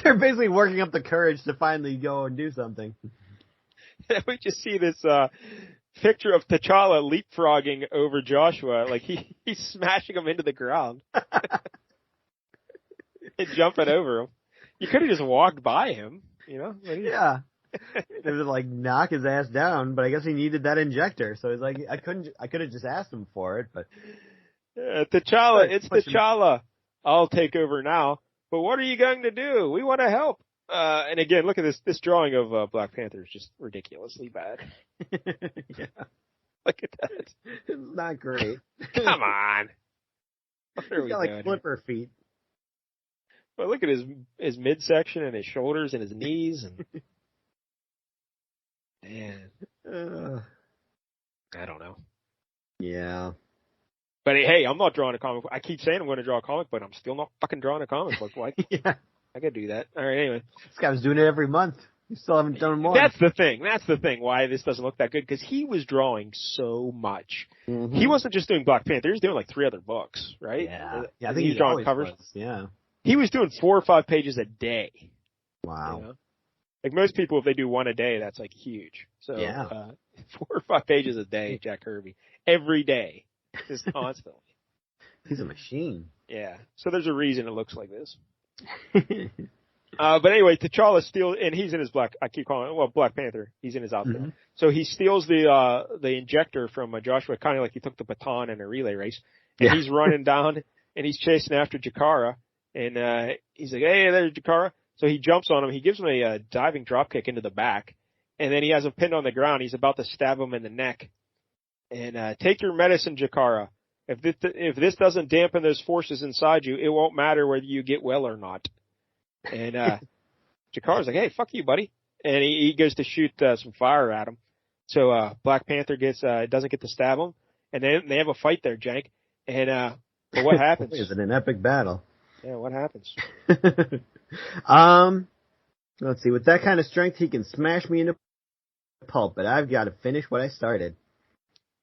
They're basically working up the courage to finally go and do something. And we just see this picture of T'Challa leapfrogging over Joshua, like he's smashing him into the ground and jumping over him. You could have just walked by him, Yeah. They would like knock his ass down, but I guess he needed that injector, so he's like, I could have just asked him for it, but. T'Challa, it's T'Challa. I'll take over now. But what are you going to do? We want to help. And again, look at this drawing of Black Panther is just ridiculously bad. Yeah. Look at that. It's not great. Come on. He's got like flipper feet. But look at his midsection and his shoulders and his knees and man. I don't know. Yeah. But hey, I'm not drawing a comic book. I keep saying I'm going to draw a comic book, but I'm still not fucking drawing a comic book. Like, yeah. I could do that. All right, anyway. This guy was doing it every month. You still haven't done more. That's the thing. Why this doesn't look that good, because he was drawing so much. Mm-hmm. He wasn't just doing Black Panther. He was doing like 3 other books, right? Yeah. I think he was drawing covers. Yeah. He was doing 4 or 5 pages a day. Wow. You know? Like most people, if they do 1 a day, that's like huge. So, yeah. 4 or 5 pages a day, Jack Kirby. Every day. Just constantly. He's a machine. Yeah. So there's a reason it looks like this. But anyway, T'Challa steals, and he's in his Black Panther. He's in his outfit. Mm-hmm. So he steals the injector from Joshua, kind of like he took the baton in a relay race. And he's running down, and he's chasing after Jakara. And he's like, hey, there's Jakara. So he jumps on him. He gives him a diving drop kick into the back. And then he has him pinned on the ground. He's about to stab him in the neck. And take your medicine, Jakara. If this doesn't dampen those forces inside you, it won't matter whether you get well or not. And Jakara's like, hey, fuck you, buddy. And he goes to shoot some fire at him. So Black Panther doesn't get to stab him. And then they have a fight there, Jank. And but what happens? Is it an epic battle? Yeah, what happens? Let's see. With that kind of strength, he can smash me into pulp, but I've got to finish what I started.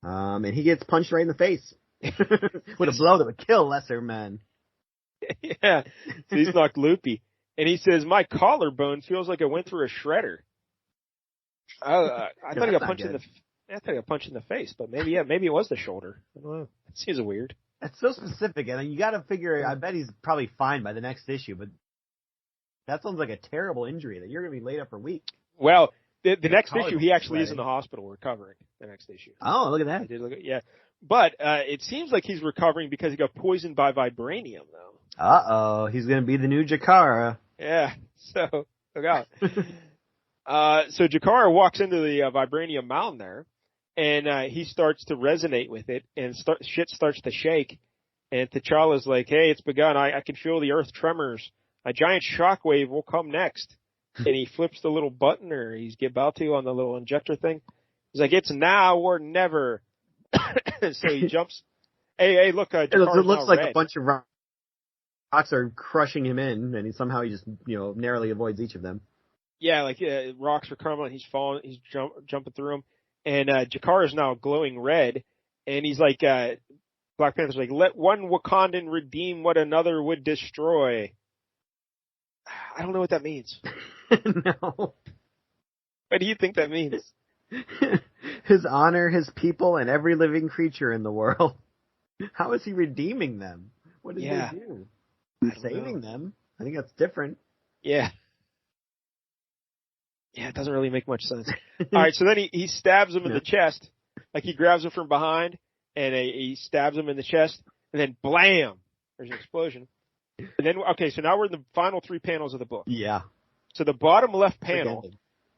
And he gets punched right in the face with a blow that would kill lesser men. Yeah, so he's knocked loopy. And he says, my collarbone feels like it went through a shredder. I thought he got punched in the face, but maybe it was the shoulder. I don't know. It seems weird. That's so specific, and you got to figure. I bet he's probably fine by the next issue, but that sounds like a terrible injury that you're going to be laid up for weeks. Well, the next issue, he actually is in the hospital recovering. The next issue. Oh, look at that. Yeah, but it seems like he's recovering because he got poisoned by vibranium, though. Uh-oh, he's going to be the new Jakara. Yeah, so look out. So Jakara walks into the vibranium mound there, and he starts to resonate with it, and shit starts to shake. And T'Challa's like, hey, it's begun. I can feel the earth tremors. A giant shockwave will come next. And he flips the little button, or he's about to on the little injector thing. He's like, it's now or never. So he jumps. Hey, look. It looks like red. A bunch of rocks are crushing him in, and he just narrowly avoids each of them. Yeah, like rocks are crumbling. He's falling. He's jumping through them. And Jakar is now glowing red. And he's like, Black Panther's like, let one Wakandan redeem what another would destroy. I don't know what that means. No. What do you think that means? His honor, his people, and every living creature in the world. How is he redeeming them? What did they do? He's saving them. I think that's different. Yeah. Yeah, it doesn't really make much sense. All right, so then he stabs him in the chest. Like he grabs him from behind, and he stabs him in the chest, and then blam! There's an explosion. And then, okay, so now we're in the final 3 panels of the book. Yeah. So the bottom left panel,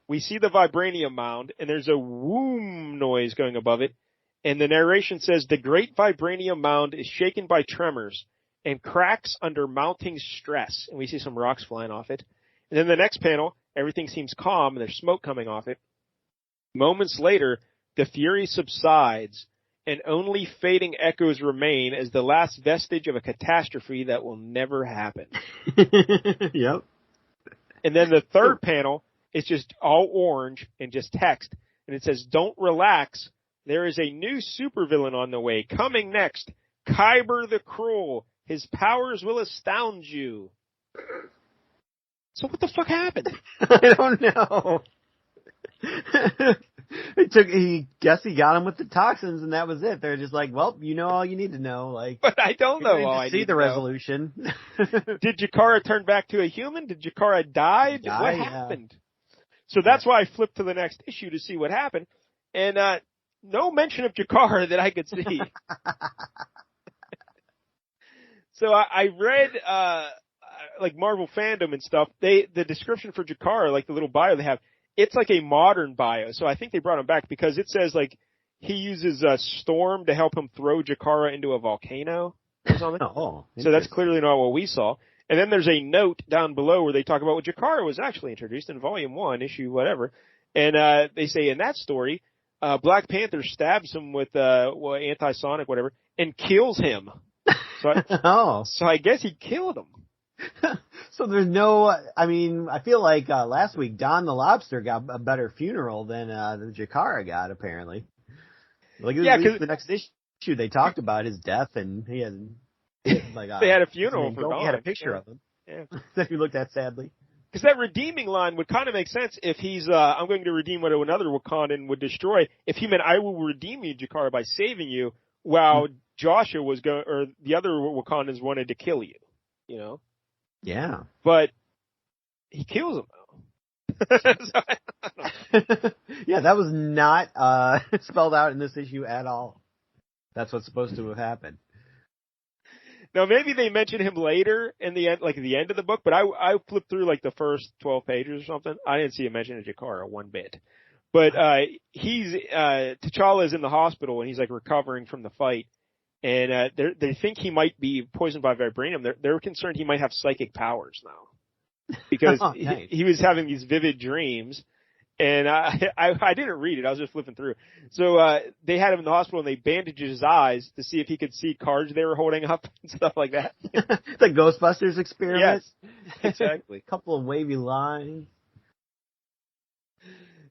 we see the vibranium mound, and there's a whoom noise going above it. And the narration says, the great vibranium mound is shaken by tremors and cracks under mounting stress. And we see some rocks flying off it. And then the next panel, everything seems calm, and there's smoke coming off it. Moments later, the fury subsides, and only fading echoes remain as the last vestige of a catastrophe that will never happen. Yep. And then the third panel is just all orange and just text. And it says, don't relax. There is a new supervillain on the way. Coming next, Kyber the Cruel. His powers will astound you. So what the fuck happened? I don't know. He got him with the toxins, and that was it. They're just like, well, you know all you need to know. Like, but I don't know all I need to know. See the resolution. Did Jakara turn back to a human? Did Jakara die? What happened? So that's why I flipped to the next issue to see what happened, and no mention of Jakara that I could see. So I read like Marvel fandom and stuff. The description for Jakara, like the little bio they have, it's like a modern bio. So I think they brought him back because it says like he uses Storm to help him throw Jakara into a volcano or something. Oh, so that's clearly not what we saw. And then there's a note down below where they talk about what Jakara was actually introduced in Volume 1, issue whatever. And they say in that story, Black Panther stabs him with anti-sonic, whatever, and kills him. So I guess he killed him. So there's no, I mean, I feel like last week Don the Lobster got a better funeral than the Jakara got, apparently. Like, at least the next issue they talked about his death, and he had like they had a funeral for Don. He had a picture of him. Yeah. That he looked at sadly. Because that redeeming line would kind of make sense if he's, I'm going to redeem what another Wakandan would destroy. If he meant, I will redeem you, Jakara, by saving you, while Joshua was or the other Wakandans wanted to kill you, you know? Yeah. But he kills him, though. Yeah, that was not spelled out in this issue at all. That's what's supposed to have happened. Now, maybe they mention him later in the end, like at the end of the book, but I flipped through like the first 12 pages or something. I didn't see a mention of Jakara one bit. But T'Challa is in the hospital and he's like recovering from the fight. And they think he might be poisoned by vibranium. They're concerned he might have psychic powers now. Because nice. he was having these vivid dreams. And I didn't read it. I was just flipping through. So they had him in the hospital and they bandaged his eyes to see if he could see cards they were holding up and stuff like that. The Ghostbusters experiment? Yes, exactly. A couple of wavy lines.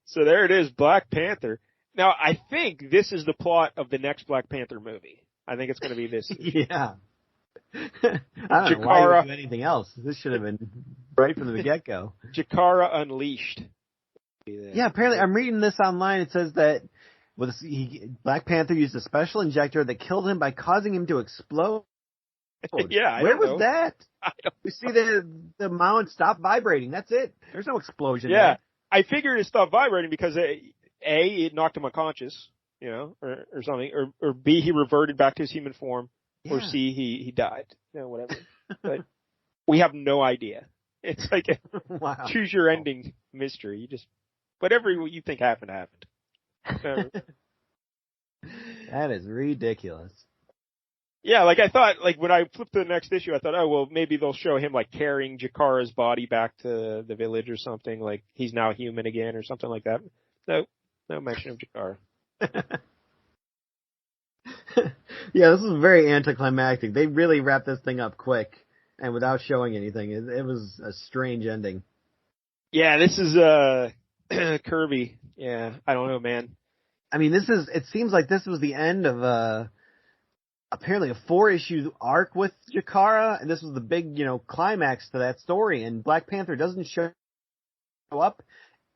So there it is, Black Panther. Now, I think this is the plot of the next Black Panther movie. I think it's going to be this. Yeah. I don't know why you would do anything else. This should have been right from the get-go. Jakara Unleashed. Yeah, apparently I'm reading this online. It says that Black Panther used a special injector that killed him by causing him to explode. Yeah, where was that? We see the mount stop vibrating. That's it. There's no explosion. Yeah, there. I figured it stopped vibrating because it knocked him unconscious, you know, or something, or B, he reverted back to his human form, or C, he died, you know, whatever. But we have no idea. It's like a choose your ending mystery. You just whatever you think happened. That is ridiculous. Yeah, like I thought, like when I flipped to the next issue, I thought, oh well, maybe they'll show him like carrying Jakara's body back to the village or something, like he's now human again or something like that. No mention of Jakara. Yeah, this is very anticlimactic. They really wrapped this thing up quick and without showing anything. It was a strange ending. Yeah, this is Kirby. Yeah, I don't know, man. I mean, it seems like this was the end of apparently a 4-issue arc with Jakara, and this was the big, climax to that story, and Black Panther doesn't show up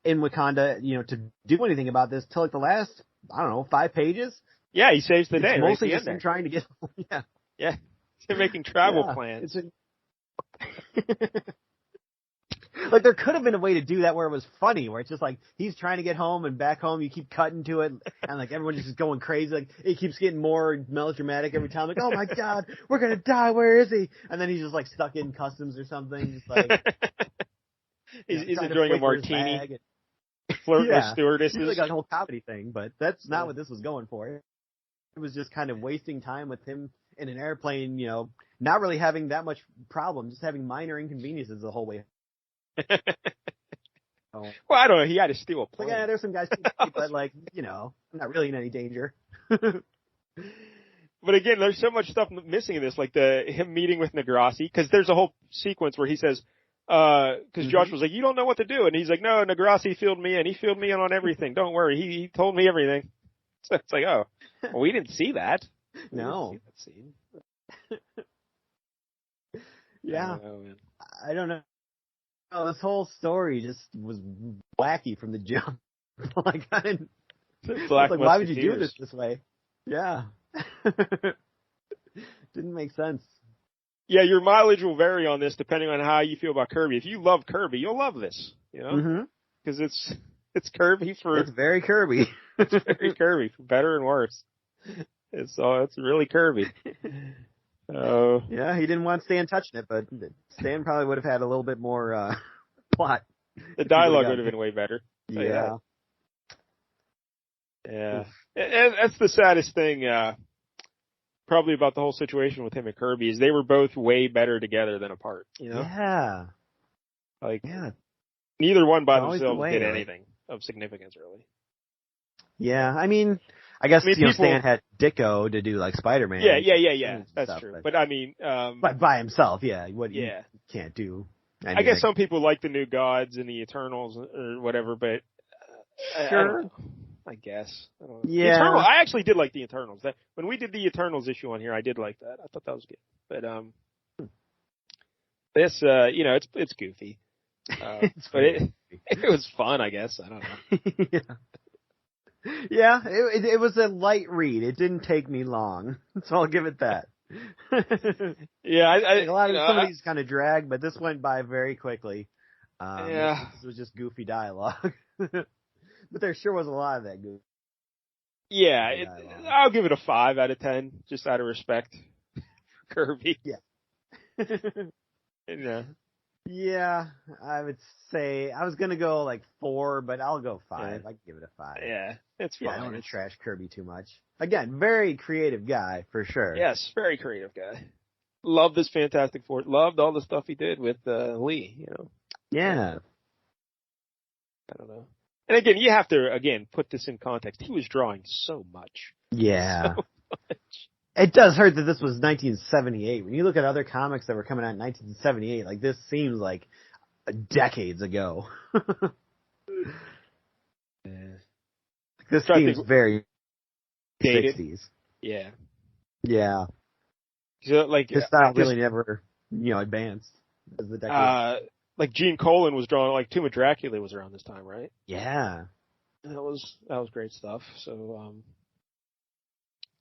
in Wakanda, to do anything about this till like the last, 5 pages. Yeah, he saves the day. It's mostly just him trying to get home. Yeah. Yeah. They're making travel plans. Like, there could have been a way to do that where it was funny, where it's just like, he's trying to get home and back home, you keep cutting to it, and like, everyone's just going crazy, like, it keeps getting more melodramatic every time, like, oh my god, we're gonna die, where is he? And then he's just like stuck in customs or something, just like, he's enjoying a martini, flirting with stewardesses. It's like a whole comedy thing, but that's not what this was going for. It was just kind of wasting time with him in an airplane, not really having that much problem, just having minor inconveniences the whole way. Well, I don't know. He had to steal a plane. Yeah, there's some guys, but like, I'm not really in any danger. But again, there's so much stuff missing in this, like him meeting with Negrassi, because there's a whole sequence where he says, because Josh was like, you don't know what to do, and he's like, no, Negrassi filled me in. He filled me in on everything. Don't worry. He told me everything. So it's like, oh, well, we didn't see that. No. Yeah. I don't know. Oh, this whole story just was wacky from the jump. Like, why would you do this way? Yeah. Didn't make sense. Yeah, your mileage will vary on this depending on how you feel about Kirby. If you love Kirby, you'll love this, because it's Kirby it's very Kirby. It's very Kirby, for better and worse. It's really Kirby. Yeah, he didn't want Stan touching it, but Stan probably would have had a little bit more plot. The dialogue would have been way better. Yeah. Yeah. That's the saddest thing, probably about the whole situation with him and Kirby is they were both way better together than apart, you know? Yeah. Like, neither one by themselves did right? anything of significance, really. Yeah, I mean, you know, people, Stan had Ditko to do like Spider-Man. Yeah. That's true. But I mean, but by himself, what you can't do. Anything. I guess some people like the New Gods and the Eternals or whatever, but sure. I guess. I don't know. Yeah. I actually did like the Eternals. When we did the Eternals issue on here, I did like that. I thought that was good. But this, you know, it's goofy. But it was fun, I guess. I don't know. Yeah, it was a light read. It didn't take me long, so I'll give it that. Yeah, a lot of some of these kind of drag, but this went by very quickly. This was just goofy dialogue, but there sure was a lot of that goofy. Yeah, I'll give it a 5 out of 10, just out of respect for Kirby. Yeah. Yeah, I would say I was gonna go like 4, but I'll go 5. I can give it a 5. Yeah, it's fine. I don't want to trash Kirby too much. Again, very creative guy for sure. Yes, very creative guy. Loved this Fantastic Four. Loved all the stuff he did with Lee. You know. Yeah. I don't know. And again, you have to put this in context. He was drawing so much. Yeah. So much. It does hurt that this was 1978. When you look at other comics that were coming out in 1978, like this seems like decades ago. This seems very dated. 60s. Yeah. Yeah. So, like, his style really never, advanced as the decade. Like Gene Colan was drawing, like Tomb of Dracula was around this time, right? Yeah. That was great stuff. So,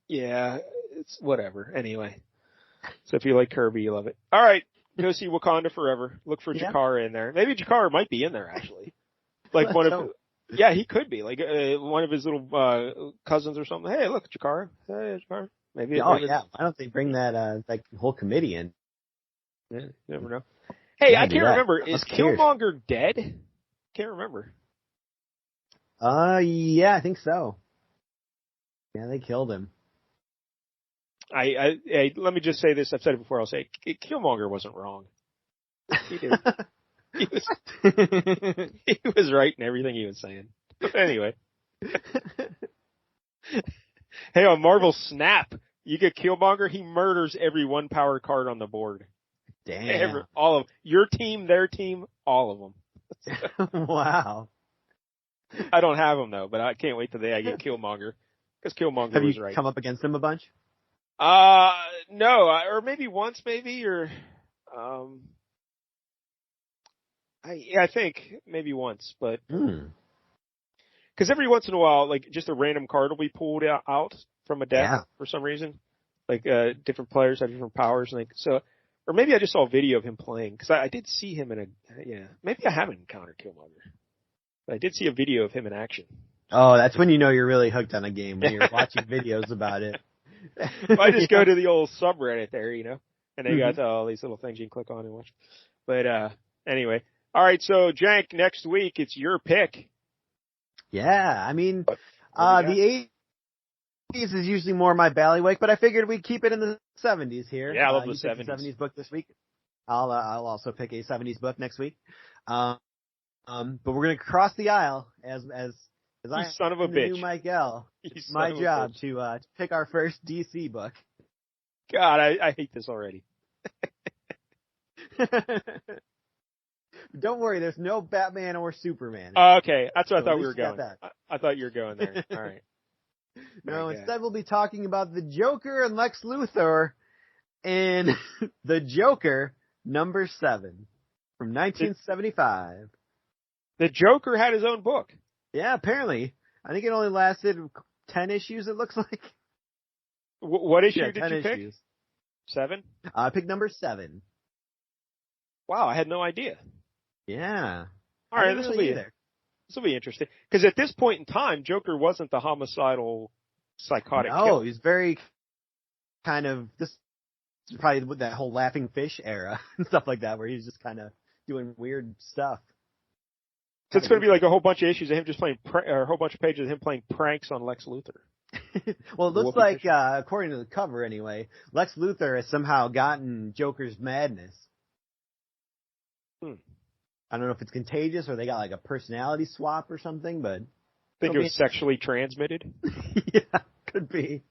yeah, it's whatever. Anyway, so if you like Kirby, you love it. All right, go see Wakanda Forever. Look for Jakara in there. Maybe Jakara might be in there actually. Like yeah, he could be like one of his little cousins or something. Hey, look, Jakara. Hey, Jakara. Maybe. Oh yeah. Why don't they bring that whole committee in? Yeah, you never know. Hey, I can't remember. Is Killmonger dead? Can't remember. Yeah, I think so. Yeah, they killed him. Let me just say this. I've said it before. I'll say it. Killmonger wasn't wrong. He did. He was right in everything he was saying. But anyway. Hey, on Marvel Snap, you get Killmonger. He murders every 1 power card on the board. Damn. All of them. Your team, their team, all of them. Wow. I don't have them though, but I can't wait till I get Killmonger because Killmonger was right. Have you come up against him a bunch? No, or maybe once, or I think maybe once, but because every once in a while, like just a random card will be pulled out from a deck for some reason, like different players have different powers, and or maybe I just saw a video of him playing because I did see him in maybe I haven't encountered Killmonger. But I did see a video of him in action. Oh, that's when you know you're really hooked on a game, when you're watching videos about it. I just go to the old subreddit there, and they got all these little things you can click on and watch. But anyway. All right, so Jank, next week it's your pick. Yeah, I mean, the 80s is usually more my bailiwick, but I figured we'd keep it in the 70s here. Yeah, I love the 70s. The 70s book this week. I'll also pick a 70s book next week. But we're gonna cross the aisle as I son of a bitch, new Michael. It's my job to pick our first DC book. God, I hate this already. Don't worry, there's no Batman or Superman. Okay, that's what I thought we were going. I thought you were going there. All right. No, instead we'll be talking about the Joker and Lex Luthor in The Joker number 7 from 1975. The Joker had his own book. Yeah, apparently. I think it only lasted 10 issues, it looks like. What issue did you pick? Issues. 7? I picked number 7. Wow, I had no idea. Yeah. All right, this will be interesting. Because at this point in time, Joker wasn't the homicidal, psychotic killer. He's very this is probably that whole Laughing Fish era and stuff like that, where he's just kind of doing weird stuff. So it's going to be like a whole bunch of issues of him just playing, or a whole bunch of pages of him playing pranks on Lex Luthor. Well, it looks like, according to the cover anyway, Lex Luthor has somehow gotten Joker's madness. I don't know if it's contagious or they got like a personality swap or something, but... Think it was sexually transmitted? Yeah, could be.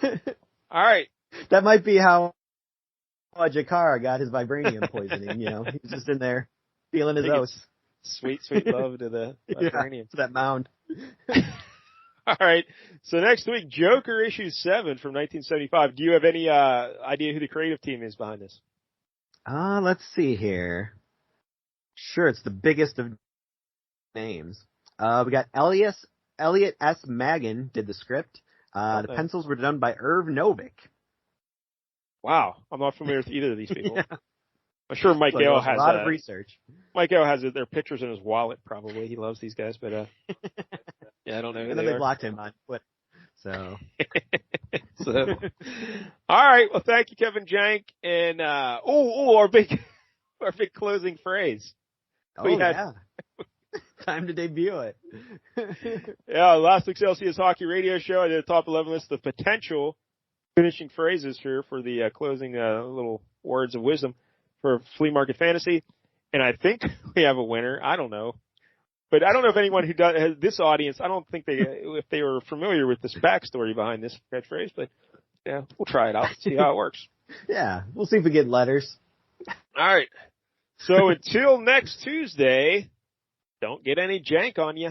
All right. That might be how Jakara got his vibranium poisoning, you know. He's just in there feeling his oats. Sweet, sweet love to the vibranium. To that mound. All right. So next week, Joker issue 7 from 1975. Do you have any idea who the creative team is behind this? Let's see here. Sure, it's the biggest of names. We got Elliot S. Magan did the script. The pencils were done by Irv Novick. Wow, I'm not familiar with either of these people. Yeah. I'm sure Mike So Gale has a lot of research. Mike Gale has their pictures in his wallet. Probably he loves these guys, but yeah, I don't know. Who and then they blocked him on Twitter. So, all right. Well, thank you, Kevin Jank, and our big closing phrase. Yeah. Time to debut it. Yeah, last week's LCS Hockey Radio Show, I did a top 11 list of potential finishing phrases here for the closing little words of wisdom for Flea Market Fantasy, and I think we have a winner. I don't know, but I don't know if anyone who has this audience. I don't think if they were familiar with this backstory behind this catchphrase, but yeah, we'll try it out, see how it works. Yeah, we'll see if we get letters. All right. So until next Tuesday. Don't get any jank on you.